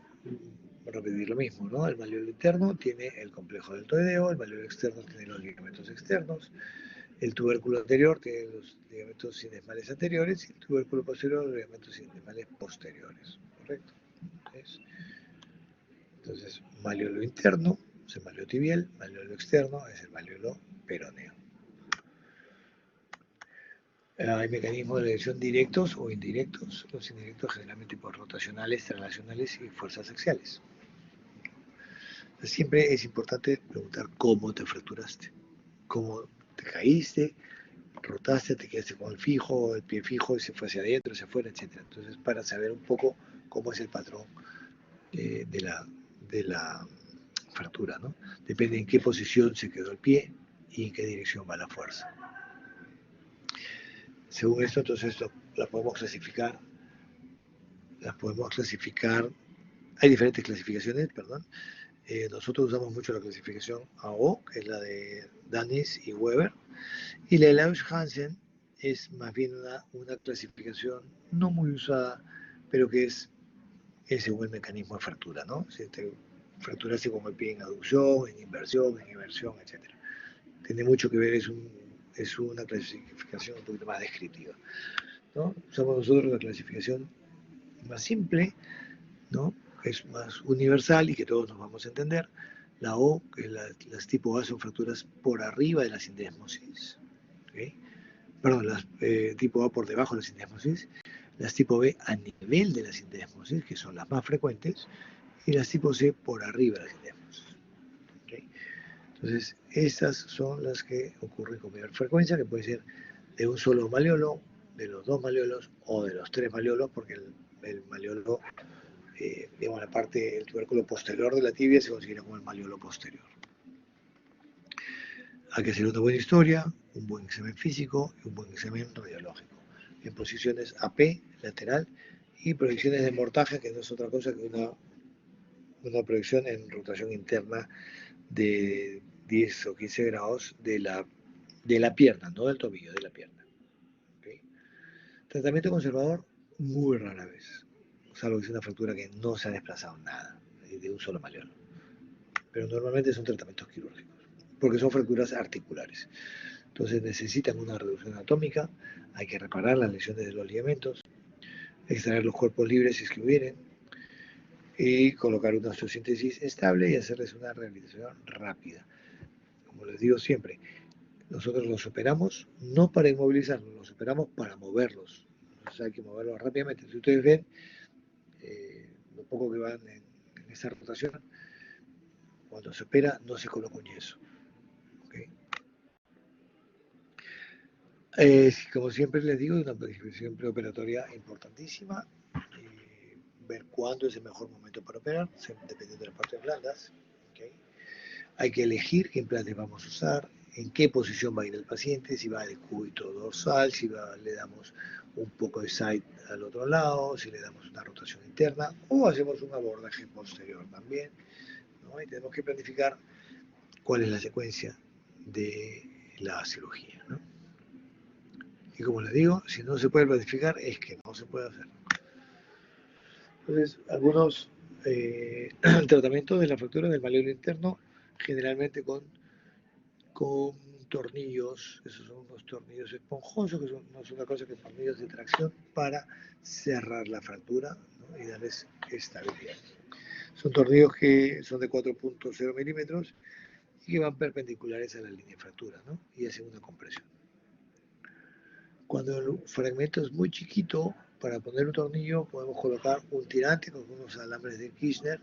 repetir lo mismo, ¿no? El malleolo interno tiene el complejo deltoideo, el malleolo externo tiene los ligamentos externos, el tubérculo anterior tiene los ligamentos sindesmales anteriores y el tubérculo posterior los ligamentos sindesmales posteriores, ¿correcto? Entonces, malleolo interno es el malleolo tibial, malleolo externo es el malleolo peroneo. Hay mecanismos de lesión directos o indirectos. Los indirectos generalmente por rotacionales, traslacionales y fuerzas axiales. Siempre es importante preguntar cómo te fracturaste, cómo te caíste, rotaste, te quedaste con el pie fijo y se fue hacia adentro, hacia afuera, etc. Entonces, para saber un poco cómo es el patrón de la fractura, ¿no? Depende en qué posición se quedó el pie y en qué dirección va la fuerza. Según esto, entonces las podemos clasificar. Hay diferentes clasificaciones, perdón. Nosotros usamos mucho la clasificación AO, que es la de Danis y Weber, y la de Lausch-Hansen es más bien una clasificación no muy usada, pero que es según el mecanismo de fractura, ¿no? Si te fracturaste con el pie en aducción, en inversión, etc. Tiene mucho que ver, es una clasificación un poquito más descriptiva, ¿no? Usamos nosotros la clasificación más simple, ¿no? Es más universal y que todos nos vamos a entender. La O, que las tipo A son fracturas por arriba de la sindesmosis. ¿Okay? Perdón, las tipo A por debajo de la sindesmosis. Las tipo B a nivel de la sindesmosis, que son las más frecuentes. Y las tipo C por arriba de la sindesmosis. ¿Okay? Entonces, estas son las que ocurren con mayor frecuencia, que puede ser de un solo maleolo, de los dos maleolos o de los tres maleolos, porque el maleolo, digamos, la parte, el tubérculo posterior de la tibia se considera como el maleolo posterior. Hay que hacer una buena historia, un buen examen físico y un buen examen radiológico. En posiciones AP, lateral, y proyecciones de mortaje, que no es otra cosa que una proyección en rotación interna de 10 o 15 grados de la pierna, no del tobillo, de la pierna. ¿Okay? Tratamiento conservador, muy rara vez, salvo que sea una fractura que no se ha desplazado nada, de un solo maleolo. Pero normalmente son tratamientos quirúrgicos, porque son fracturas articulares. Entonces necesitan una reducción anatómica, hay que reparar las lesiones de los ligamentos, extraer los cuerpos libres si es que hubieren, y colocar una osteosíntesis estable y hacerles una rehabilitación rápida. Como les digo siempre, nosotros los operamos no para inmovilizarlos, los operamos para moverlos. Entonces hay que moverlos rápidamente. Si ustedes ven lo poco que van en esa rotación, cuando se opera no se coloca un yeso. ¿Okay? Como siempre les digo, es una planificación preoperatoria importantísima. Ver cuándo es el mejor momento para operar, dependiendo de las partes blandas. ¿Okay? Hay que elegir qué implantes vamos a usar, en qué posición va a ir el paciente, si va de cúbito dorsal, si le damos un poco de side al otro lado, si le damos una rotación interna o hacemos un abordaje posterior también, ¿no? Y tenemos que planificar cuál es la secuencia de la cirugía, ¿no? Y como les digo, si no se puede planificar es que no se puede hacer. Entonces, algunos tratamientos de la fractura del maleolo interno, generalmente con tornillos, esos son unos tornillos esponjosos, que no es otra cosa que tornillos de tracción para cerrar la fractura, ¿no? Y darles estabilidad. Son tornillos que son de 4.0 milímetros y que van perpendiculares a la línea de fractura, ¿no? Y hacen una compresión. Cuando el fragmento es muy chiquito, para poner un tornillo podemos colocar un tirante con unos alambres de Kirchner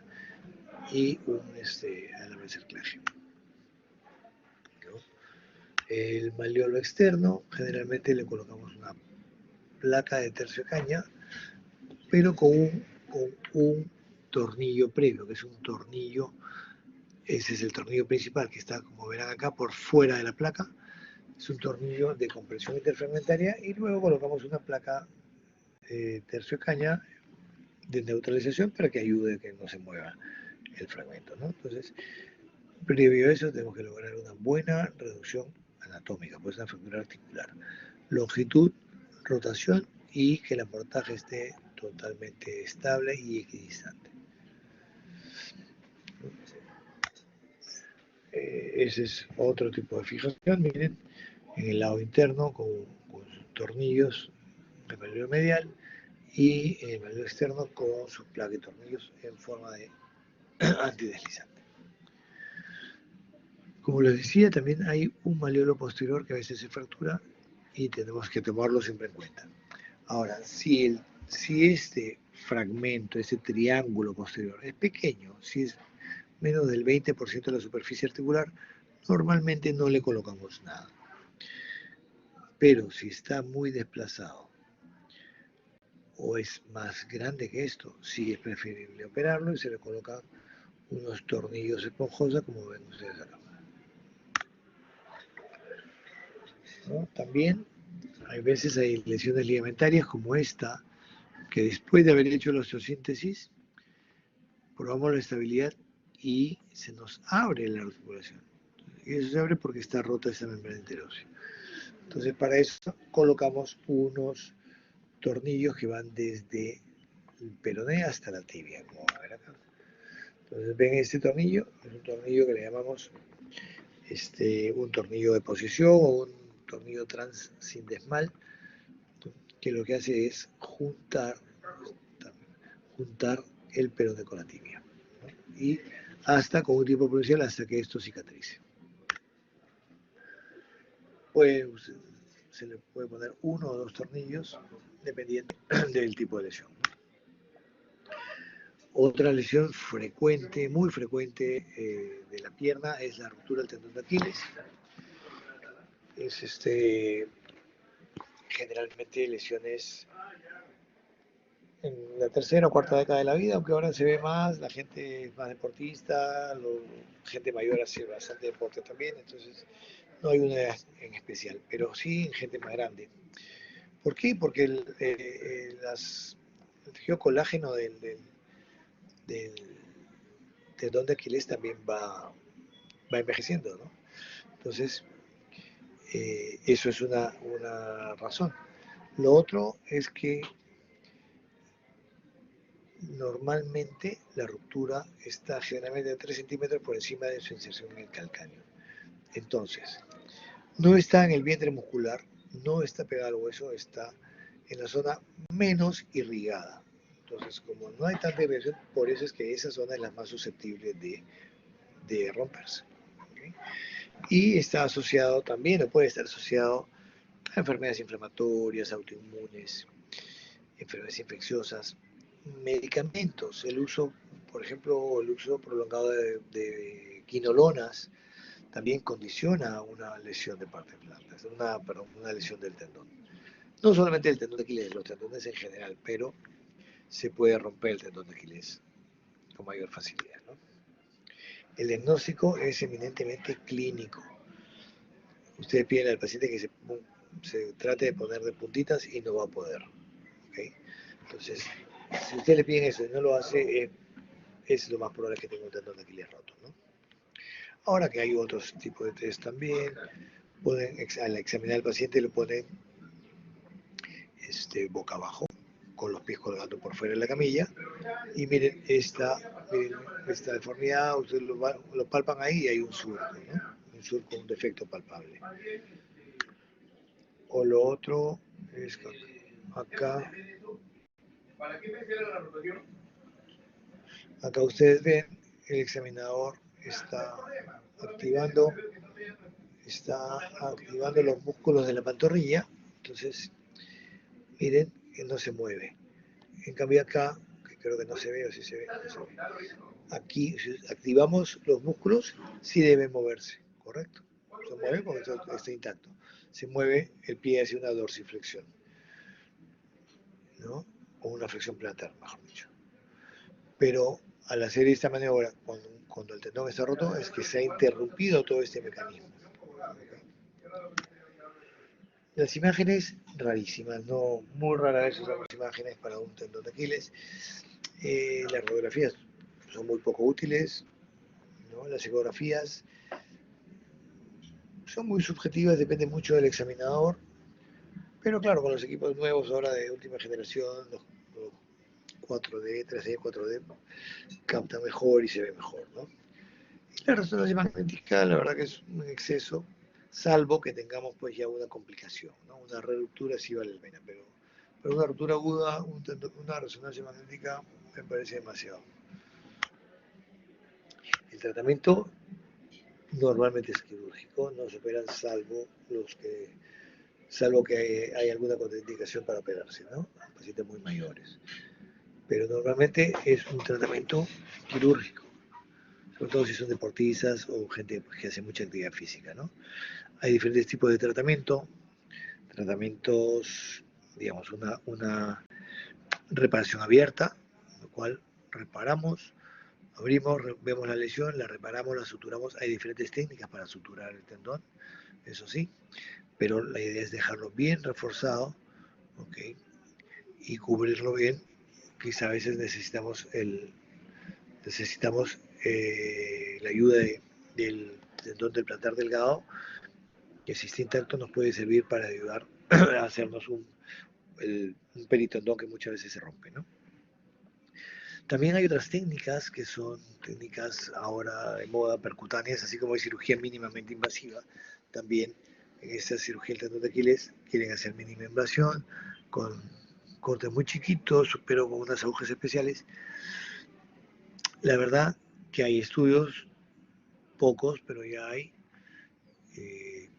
y un alambre de cerclaje, ¿no? El maleolo externo, generalmente le colocamos una placa de tercio de caña, pero con un tornillo previo, que es un tornillo, ese es el tornillo principal que está, como verán acá, por fuera de la placa. Es un tornillo de compresión interfragmentaria y luego colocamos una placa tercio de caña de neutralización para que ayude a que no se mueva el fragmento, ¿no? Entonces, previo a eso tenemos que lograr una buena reducción anatómica, pues una fractura articular. Longitud, rotación y que el aportaje esté totalmente estable y equidistante. Ese es otro tipo de fijación, miren, en el lado interno con tornillos de maleolo medial y en el maleolo externo con sus placa y tornillos en forma de antideslizante. Como les decía, también hay un maleolo posterior que a veces se fractura y tenemos que tomarlo siempre en cuenta. Ahora, si este fragmento, este triángulo posterior es pequeño, si es menos del 20% de la superficie articular, normalmente no le colocamos nada. Pero si está muy desplazado o es más grande que esto, sí es preferible operarlo y se le colocan unos tornillos esponjosos como ven ustedes acá, ¿no? También hay veces hay lesiones ligamentarias como esta, que después de haber hecho la osteosíntesis, probamos la estabilidad y se nos abre la articulación. Y eso se abre porque está rota esta membrana interósea. Entonces, para eso colocamos unos tornillos que van desde el peroné hasta la tibia, como van a ver acá. Entonces, ven este tornillo, es un tornillo que le llamamos un tornillo de posición o un tornillo transindesmal, que lo que hace es juntar el peroné con la tibia, ¿no? Y hasta con un tiempo prudencial hasta que esto cicatrice. Se le puede poner 1 o 2 tornillos dependiendo del tipo de lesión. Otra lesión frecuente, muy frecuente de la pierna es la ruptura del tendón de Aquiles. Es generalmente lesiones en la tercera o cuarta década de la vida, aunque ahora se ve más, la gente es más deportista, gente mayor hace bastante deporte también, entonces no hay una edad en especial, pero sí en gente más grande. ¿Por qué? Porque el tejido colágeno del tendón de Aquiles también va envejeciendo, ¿no? Entonces, eso es una razón. Lo otro es que normalmente la ruptura está generalmente a 3 centímetros por encima de su inserción en el calcáneo. Entonces, no está en el vientre muscular, no está pegado al hueso, está en la zona menos irrigada. Entonces, como no hay tanta irrigación, por eso es que esa zona es la más susceptible de romperse. ¿Okay? Y está asociado también, o puede estar asociado a enfermedades inflamatorias, autoinmunes, enfermedades infecciosas, medicamentos, el uso, por ejemplo, el uso prolongado de quinolonas también condiciona una lesión de parte plana, una lesión del tendón. No solamente el tendón de Aquiles, los tendones en general, pero se puede romper el tendón de Aquiles con mayor facilidad, ¿no? El diagnóstico es eminentemente clínico. Ustedes piden al paciente que se trate de poner de puntitas y no va a poder. ¿Okay? Entonces, si ustedes le piden eso y no lo hace, es lo más probable que tenga un tendón de Aquiles roto, ¿no? Ahora que hay otros tipos de test también, al examinar al paciente lo ponen boca abajo, con los pies colgando por fuera de la camilla, y miren esta deformidad, ustedes lo palpan ahí y hay un surco, ¿no? Un surco, un defecto palpable. O lo otro es acá. Acá ustedes ven, el examinador está activando los músculos de la pantorrilla, entonces miren que no se mueve. En cambio acá, que creo que no se ve, o si se ve, no se ve. Aquí, si activamos los músculos, sí deben moverse, ¿correcto? Se mueve porque está intacto. Se mueve el pie hacia una dorsiflexión, ¿no? O una flexión plantar, mejor dicho. Pero al hacer esta maniobra, cuando el tendón está roto, es que se ha interrumpido todo este mecanismo. Las imágenes rarísimas, no, muy rara vez usamos imágenes para un tendón de Aquiles. Las radiografías son muy poco útiles, ¿no? Las ecografías son muy subjetivas, depende mucho del examinador, pero claro, con los equipos nuevos ahora de última generación, los 4D, 3D, 4D, capta mejor y se ve mejor, ¿no? Y la resonancia magnética, la verdad que es un exceso, salvo que tengamos pues ya una complicación, ¿no? Una ruptura sí vale la pena, pero una ruptura aguda, una resonancia magnética me parece demasiado. El tratamiento normalmente es quirúrgico, no se operan salvo que hay alguna contraindicación para operarse, ¿no? Pacientes muy mayores. Pero normalmente es un tratamiento quirúrgico, sobre todo si son deportistas o gente que hace mucha actividad física, ¿no? Hay diferentes tipos de tratamientos, digamos, una reparación abierta, en lo cual reparamos, abrimos, vemos la lesión, la reparamos, la suturamos. Hay diferentes técnicas para suturar el tendón, eso sí, pero la idea es dejarlo bien reforzado, ¿okay? Y cubrirlo bien. Quizá a veces necesitamos la ayuda del tendón del plantar delgado, que si está intacto nos puede servir para ayudar a hacernos un peritendón que muchas veces se rompe, ¿no? También hay otras técnicas que son técnicas ahora de moda percutáneas, así como hay cirugía mínimamente invasiva. También en esta cirugía del tendón de Aquiles quieren hacer mínima invasión con cortes muy chiquitos, pero con unas agujas especiales. La verdad que hay estudios, pocos, pero ya hay. Eh,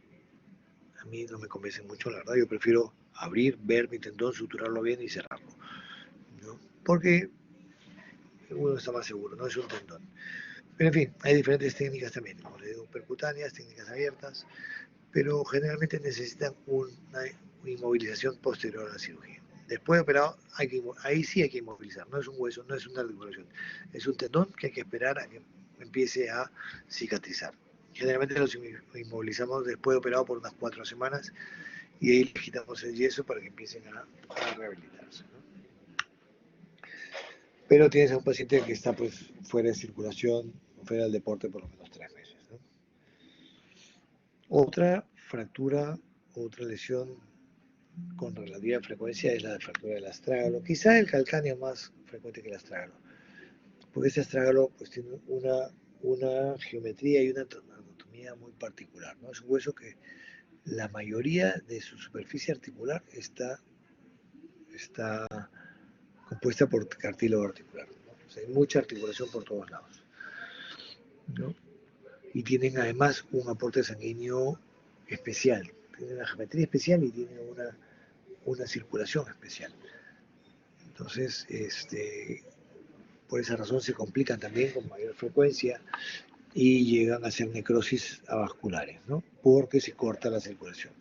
a mí no me convencen mucho, la verdad. Yo prefiero abrir, ver mi tendón, suturarlo bien y cerrarlo, ¿no? Porque uno está más seguro, no es un tendón. Pero en fin, hay diferentes técnicas también, como le digo, percutáneas, técnicas abiertas, pero generalmente necesitan una inmovilización posterior a la cirugía. Después de operado, ahí sí hay que inmovilizar, no es un hueso, no es una articulación, es un tendón que hay que esperar a que empiece a cicatrizar. Generalmente los inmovilizamos después de operado por unas 4 semanas y ahí les quitamos el yeso para que empiecen a rehabilitarse, ¿no? Pero tienes a un paciente que está pues fuera de circulación, fuera del deporte por lo menos 3 meses, ¿no? Otra fractura, otra lesión con relativa frecuencia es la fractura del astrágalo, quizá el calcáneo más frecuente que el astrágalo, porque este astrágalo pues tiene una geometría y una anatomía muy particular, ¿no? Es un hueso que la mayoría de su superficie articular está compuesta por cartílago articular, ¿no? O sea, hay mucha articulación por todos lados, ¿no? Y tienen además un aporte sanguíneo especial, tiene una geometría especial y tiene una circulación especial. Entonces, por esa razón se complican también con mayor frecuencia y llegan a ser necrosis avasculares, ¿no? Porque se corta la circulación,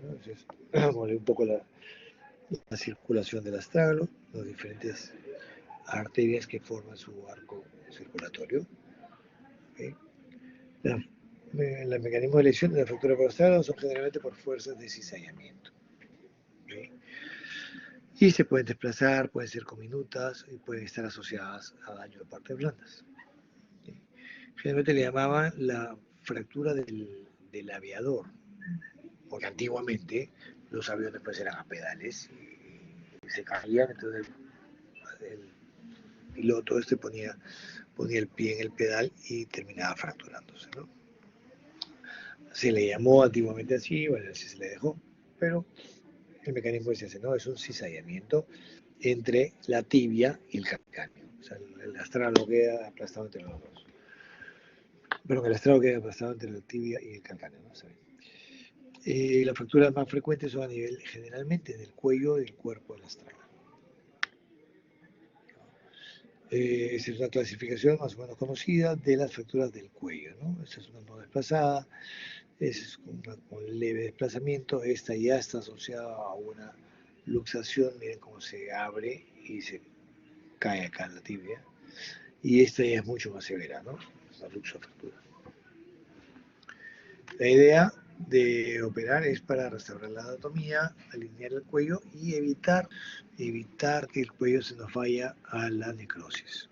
¿no? Entonces, mole un poco la circulación del astrágalo, las diferentes arterias que forman su arco circulatorio. ¿Okay? Los mecanismos de lesión de la fractura por astrágalo son generalmente por fuerzas de cizallamiento. ¿Okay? Y se pueden desplazar, pueden ser comminutas y pueden estar asociadas a daño de partes blandas. ¿Okay? Generalmente le llamaban la fractura del aviador, porque antiguamente los aviones pues eran a pedales y se caían, entonces el piloto ponía el pie en el pedal y terminaba fracturándose, ¿no? Se le llamó antiguamente así, bueno, así se le dejó, pero el mecanismo es ese, ¿no? Es un cizallamiento entre la tibia y el calcáneo. O sea, el astrágalo queda aplastado entre los dos. Pero el astrágalo queda aplastado entre la tibia y el calcáneo, ¿no? Las fracturas más frecuentes son a nivel, generalmente, del cuello y del cuerpo del astrágalo. Esa es una clasificación más o menos conocida de las fracturas del cuello, ¿no? Esta es una no desplazada, es con leve desplazamiento, esta ya está asociada a una luxación, miren cómo se abre y se cae acá en la tibia, y esta ya es mucho más severa, ¿no? Es una luxofractura. La idea de operar es para restaurar la anatomía, alinear el cuello y evitar que el cuello se nos vaya a la necrosis.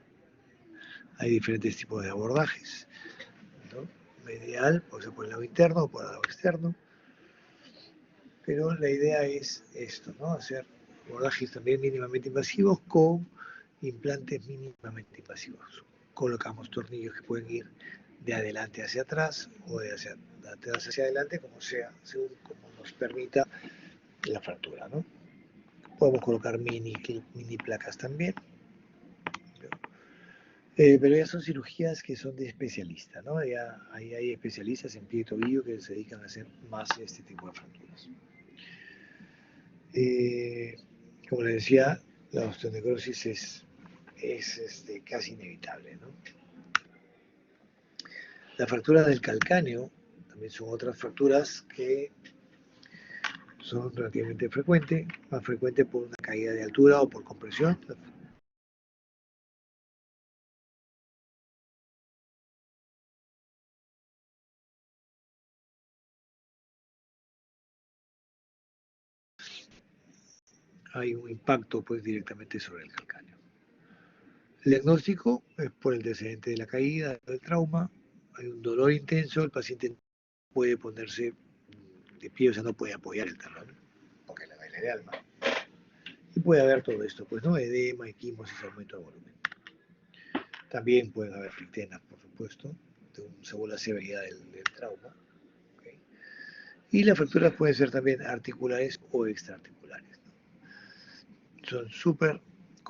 Hay diferentes tipos de abordajes, ¿no? Medial, puede ser por el lado interno o por el lado externo, pero la idea es esto, ¿no? Hacer abordajes también mínimamente invasivos con implantes mínimamente invasivos. Colocamos tornillos que pueden ir de adelante hacia atrás o de atrás hacia adelante, como sea, según como nos permita la fractura, ¿no? Podemos colocar mini placas también, pero ya son cirugías que son de especialistas, ¿no? Ya hay especialistas en pie y tobillo que se dedican a hacer más este tipo de fracturas. Como les decía, la osteonecrosis es casi inevitable, ¿no? Las fracturas del calcáneo también son otras fracturas que son relativamente frecuentes, más frecuentes por una caída de altura o por compresión. Hay un impacto pues directamente sobre el calcáneo. El diagnóstico es por el antecedente de la caída, del trauma, hay un dolor intenso, el paciente puede ponerse de pie, o sea, no puede apoyar el talón, porque le duele el alma. Y puede haber todo esto, pues, ¿no? Edema, equimosis, aumento de volumen. También pueden haber flictenas, por supuesto, según la severidad del trauma. ¿Okay? Y las fracturas pueden ser también articulares o extraarticulares, ¿no? Son súper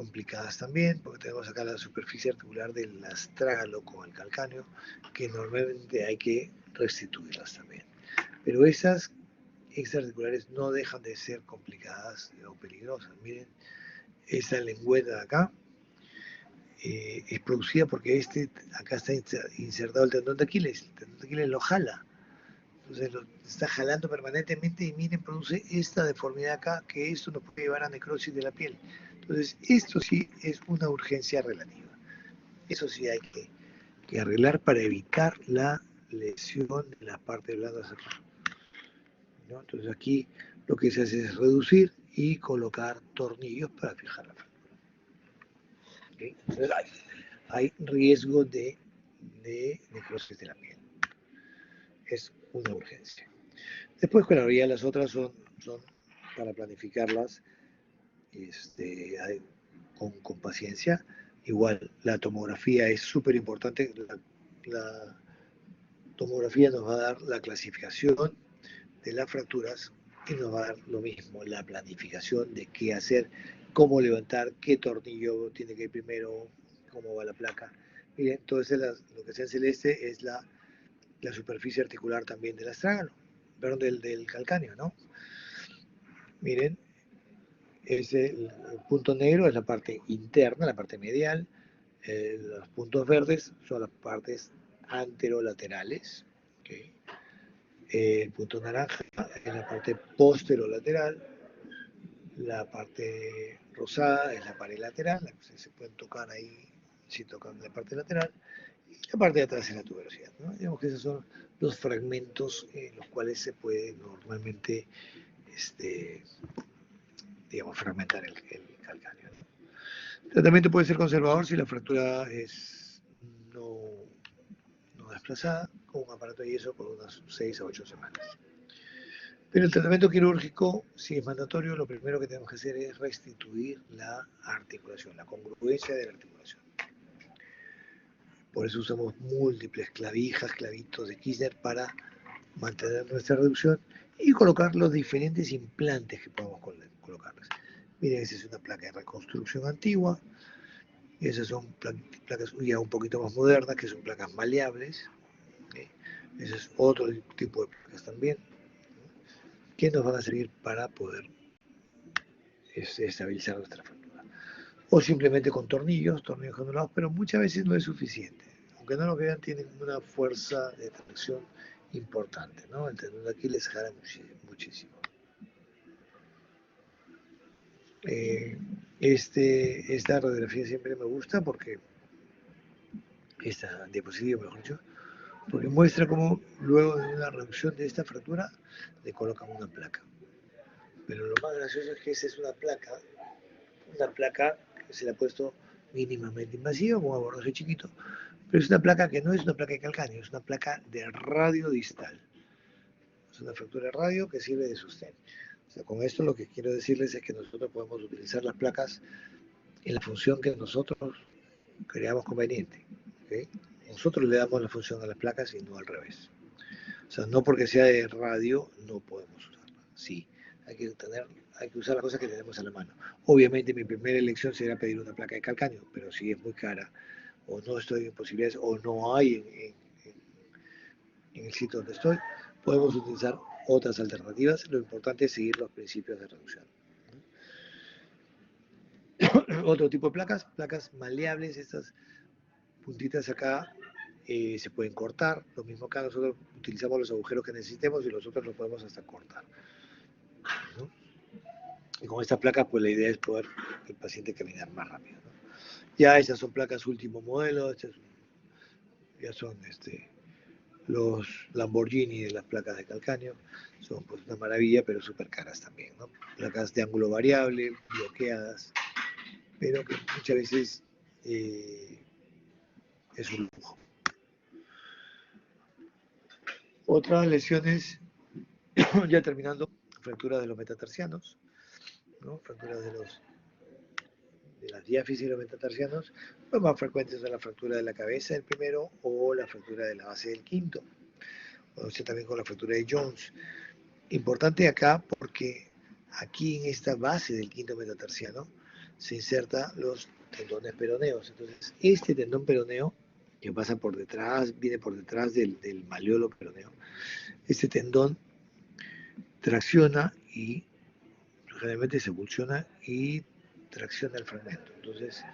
complicadas también, porque tenemos acá la superficie articular del astrágalo con el calcáneo, que normalmente hay que restituirlas también. Pero esas extraarticulares no dejan de ser complicadas o peligrosas. Miren, esta lengüeta de acá es producida porque acá está insertado el tendón de Aquiles. El tendón de Aquiles lo jala. Entonces lo está jalando permanentemente y miren, produce esta deformidad acá, que esto nos puede llevar a necrosis de la piel. Entonces, esto sí es una urgencia relativa. Eso sí hay que arreglar para evitar la lesión de las partes blandas acá, ¿no? Entonces aquí lo que se hace es reducir y colocar tornillos para fijar la fractura. ¿Okay? Entonces hay riesgo de necrosis de la piel. Es una urgencia. Después, claro, ya las otras son para planificarlas con paciencia. Igual, la tomografía es súper importante. La tomografía nos va a dar la clasificación de las fracturas y nos va a dar lo mismo, la planificación de qué hacer, cómo levantar, qué tornillo tiene que ir primero, cómo va la placa. Miren, entonces lo que sea en celeste es la superficie articular también del astrágalo, perdón, del calcáneo, ¿no? Miren, el punto negro es la parte interna, la parte medial. Los puntos verdes son las partes anterolaterales. ¿Okay? El punto naranja es la parte posterolateral. La parte rosada es la pared lateral. Se pueden tocar ahí si tocan la parte lateral. Y la parte de atrás es la tuberosidad, ¿no? Digamos que esos son los fragmentos en los cuales se puede normalmente fragmentar el calcáneo. El tratamiento puede ser conservador si la fractura es no desplazada, con un aparato de yeso por unas 6 a 8 semanas. Pero el tratamiento quirúrgico, si es mandatorio, lo primero que tenemos que hacer es restituir la articulación, la congruencia de la articulación. Por eso usamos múltiples clavijas, clavitos de Kirchner para mantener nuestra reducción y colocar los diferentes implantes que podemos colocarles. Miren, esa es una placa de reconstrucción antigua. Esas son placas ya un poquito más modernas, que son placas maleables. ¿Okay? Ese es otro tipo de placas también, ¿no? Que nos van a servir para poder estabilizar nuestra fractura. O simplemente con tornillos granulados, pero muchas veces no es suficiente. Aunque no lo crean, tienen una fuerza de tracción importante, ¿no? El tendón de Aquiles jala muchísimo. Esta radiografía siempre me gusta porque esta diapositiva, mejor dicho, porque muestra cómo luego de una reducción de esta fractura le colocan una placa. Pero lo más gracioso es que esa es una placa que se le ha puesto mínimamente invasiva, con un abordaje chiquito, pero es una placa que no es una placa de calcáneo, es una placa de radio distal. Es una fractura de radio que sirve de sostén. O sea, con esto lo que quiero decirles es que nosotros podemos utilizar las placas en la función que nosotros creamos conveniente. ¿Okay? Nosotros le damos la función a las placas y no al revés. O sea, no porque sea de radio no podemos usarla. Sí, hay que usar las cosas que tenemos a la mano. Obviamente mi primera elección sería pedir una placa de calcáneo, pero si es muy cara o no estoy en posibilidades o no hay en el sitio donde estoy, podemos utilizar otras alternativas. Lo importante es seguir los principios de reducción. Otro tipo de placas maleables, estas puntitas acá se pueden cortar. Lo mismo acá nosotros utilizamos los agujeros que necesitemos y los otros los podemos hasta cortar, ¿no? Y con estas placas pues la idea es poder el paciente caminar más rápido, ¿no? Ya esas son placas último modelo, ya son los Lamborghini de las placas de calcáneo, son pues una maravilla pero súper caras también, ¿no? Placas de ángulo variable, bloqueadas, pero que muchas veces es un lujo. Otras lesiones, ya terminando, fracturas de los metatarsianos, ¿no? Fracturas de las diáfisis de los metatarsianos, los más frecuentes son la fractura de la cabeza del primero o la fractura de la base del quinto, o sea, también con la fractura de Jones. Importante acá porque aquí en esta base del quinto metatarsiano se inserta los tendones peroneos. Entonces, este tendón peroneo, que pasa por detrás, viene por detrás del maleolo peroneo, este tendón tracciona y generalmente se funciona y tracciona el fragmento. Entonces,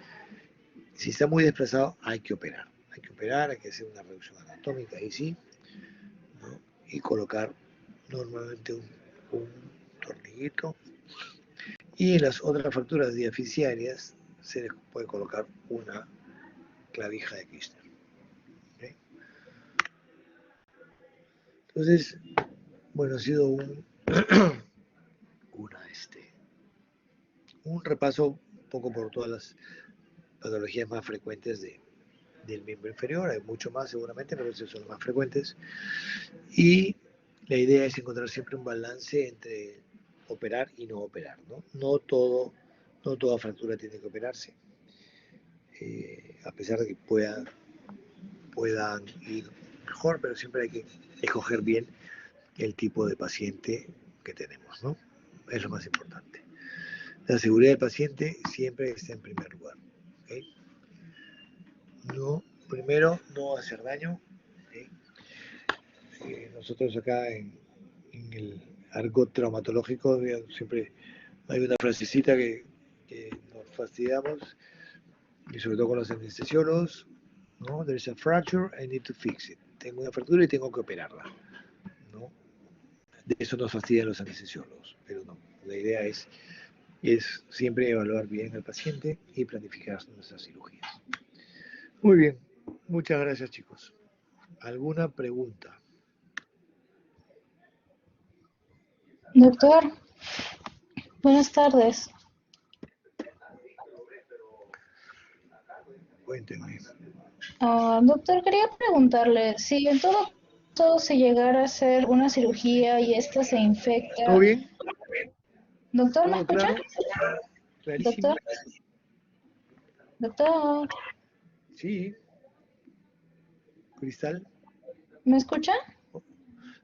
si está muy desplazado, hay que operar. Hay que operar, hay que hacer una reducción anatómica, ahí sí, ¿no? Y colocar normalmente un tornillito. Y en las otras fracturas diaficiarias se les puede colocar una clavija de Kirchner. ¿Okay? Entonces, bueno, ha sido un repaso un poco por todas las patologías más frecuentes del miembro inferior. Hay mucho más seguramente, pero esos son los más frecuentes. Y la idea es encontrar siempre un balance entre operar y no operar, ¿no? No toda fractura tiene que operarse. A pesar de que puedan ir mejor, pero siempre hay que escoger bien el tipo de paciente que tenemos, ¿no? Es lo más importante. La seguridad del paciente siempre está en primer lugar. ¿Okay? No, primero, no hacer daño. ¿Okay? Nosotros acá en el argot traumatológico siempre hay una frasecita que nos fastidiamos, y sobre todo con los anestesiólogos, ¿no? There's a fracture, I need to fix it. Tengo una fractura y tengo que operarla, ¿no? De eso nos fastidian los anestesiólogos, pero no. La idea es siempre evaluar bien al paciente y planificar nuestras cirugías. Muy bien, muchas gracias, chicos. ¿Alguna pregunta? Doctor, buenas tardes. Cuéntenme. Doctor, quería preguntarle si en todo caso se llegara a hacer una cirugía y esta se infecta. ¿Todo bien? Doctor, ¿me ¿Todo escucha? claro? ¿Clarísimo? Doctor, doctor, Sí. ¿Cristal? ¿me escucha?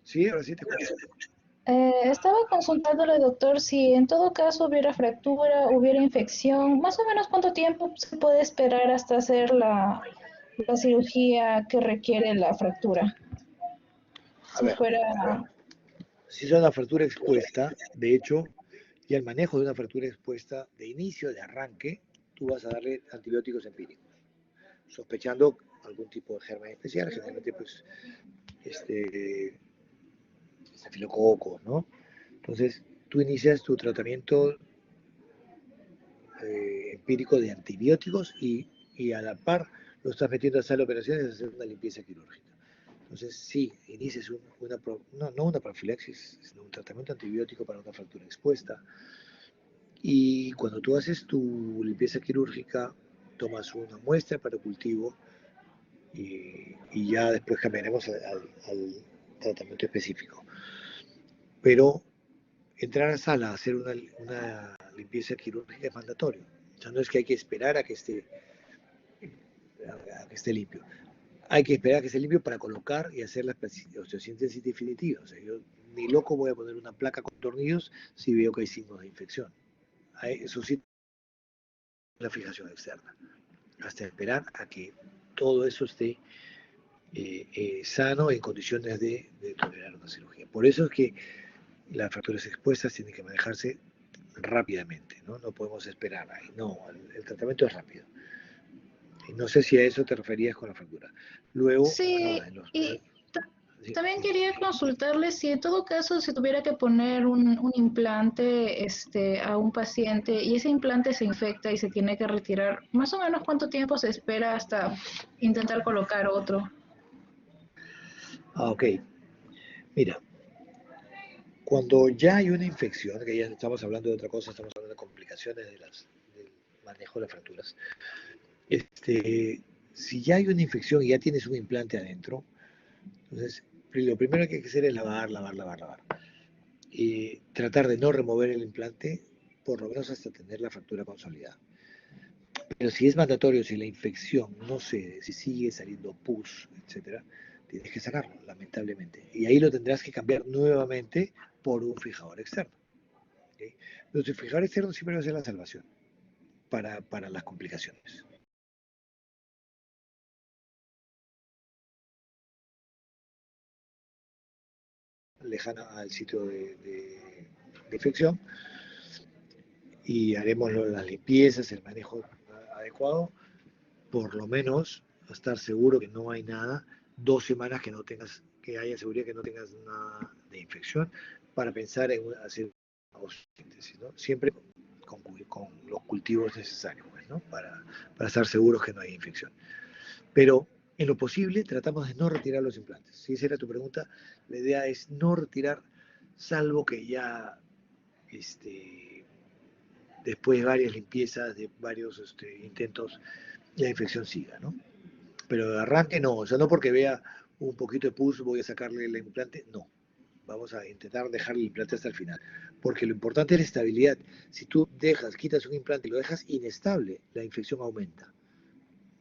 Sí, ahora sí te escucho. Estaba consultándole, doctor, si en todo caso hubiera fractura, hubiera infección, más o menos cuánto tiempo se puede esperar hasta hacer la cirugía que requiere la fractura. A Si ver, fuera, si es una fractura expuesta, de hecho, y el manejo de una fractura expuesta de inicio, de arranque, tú vas a darle antibióticos empíricos, sospechando algún tipo de germen especial, generalmente pues estafilococos, ¿no? Entonces, tú inicias tu tratamiento empírico de antibióticos y a la par lo estás metiendo a sala de operaciones a hacer una limpieza quirúrgica. Entonces, sí, inicias no una profilaxis, sino un tratamiento antibiótico para una fractura expuesta. Y cuando tú haces tu limpieza quirúrgica, tomas una muestra para cultivo y ya después cambiaremos al tratamiento específico. Pero entrar a sala a hacer una limpieza quirúrgica es mandatorio. O sea, no es que hay que esperar a que esté limpio. Hay que esperar a que esté limpio para colocar y hacer la osteosíntesis definitiva. O sea, yo ni loco voy a poner una placa con tornillos si veo que hay signos de infección. Eso sí, la fijación externa. Hasta esperar a que todo eso esté sano en condiciones de tolerar una cirugía. Por eso es que las fracturas expuestas tienen que manejarse rápidamente, ¿no? No podemos esperar ahí. No, el tratamiento es rápido. Y no sé si a eso te referías con la fractura. Luego, sí, nada, y sí, también dime. quería consultarle si en todo caso se tuviera que poner un implante a un paciente y ese implante se infecta y se tiene que retirar, más o menos cuánto tiempo se espera hasta intentar colocar otro. Ok, mira, cuando ya hay una infección, que ya estamos hablando de otra cosa, estamos hablando de complicaciones del manejo de las fracturas. Si ya hay una infección y ya tienes un implante adentro, entonces lo primero que hay que hacer es lavar. Y tratar de no remover el implante, por lo menos hasta tener la fractura consolidada. Pero si es mandatorio, si la infección no cede, si sigue saliendo pus, etcétera, tienes que sacarlo, lamentablemente. Y ahí lo tendrás que cambiar nuevamente por un fijador externo. ¿Okay? Pero el fijador externo siempre va a ser la salvación. para las complicaciones. Lejana al sitio de infección y haremos las limpiezas, el manejo adecuado, por lo menos estar seguro que no hay nada, 2 semanas que no tengas, que haya seguridad que no tengas nada de infección, para pensar en hacer síntesis, ¿no? Siempre con los cultivos necesarios, pues, ¿no? Para estar seguros que no hay infección. Pero en lo posible tratamos de no retirar los implantes. Si esa era tu pregunta, la idea es no retirar, salvo que ya después de varias limpiezas, de varios intentos, la infección siga, ¿no? Pero de arranque no, o sea, no porque vea un poquito de pus voy a sacarle el implante, no. Vamos a intentar dejar el implante hasta el final, porque lo importante es la estabilidad. Si tú quitas un implante y lo dejas inestable, la infección aumenta.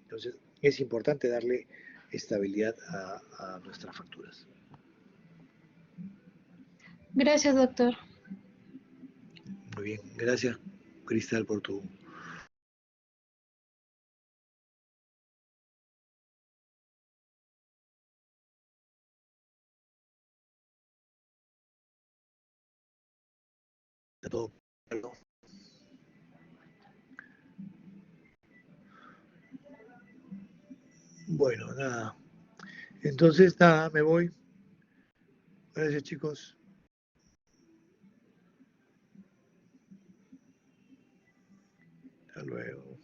Entonces, es importante darle estabilidad a nuestras fracturas. Gracias, doctor. Muy bien, gracias, Cristal, por tu... todo. Bueno, nada. Entonces, nada, me voy. Gracias, chicos. Hasta luego.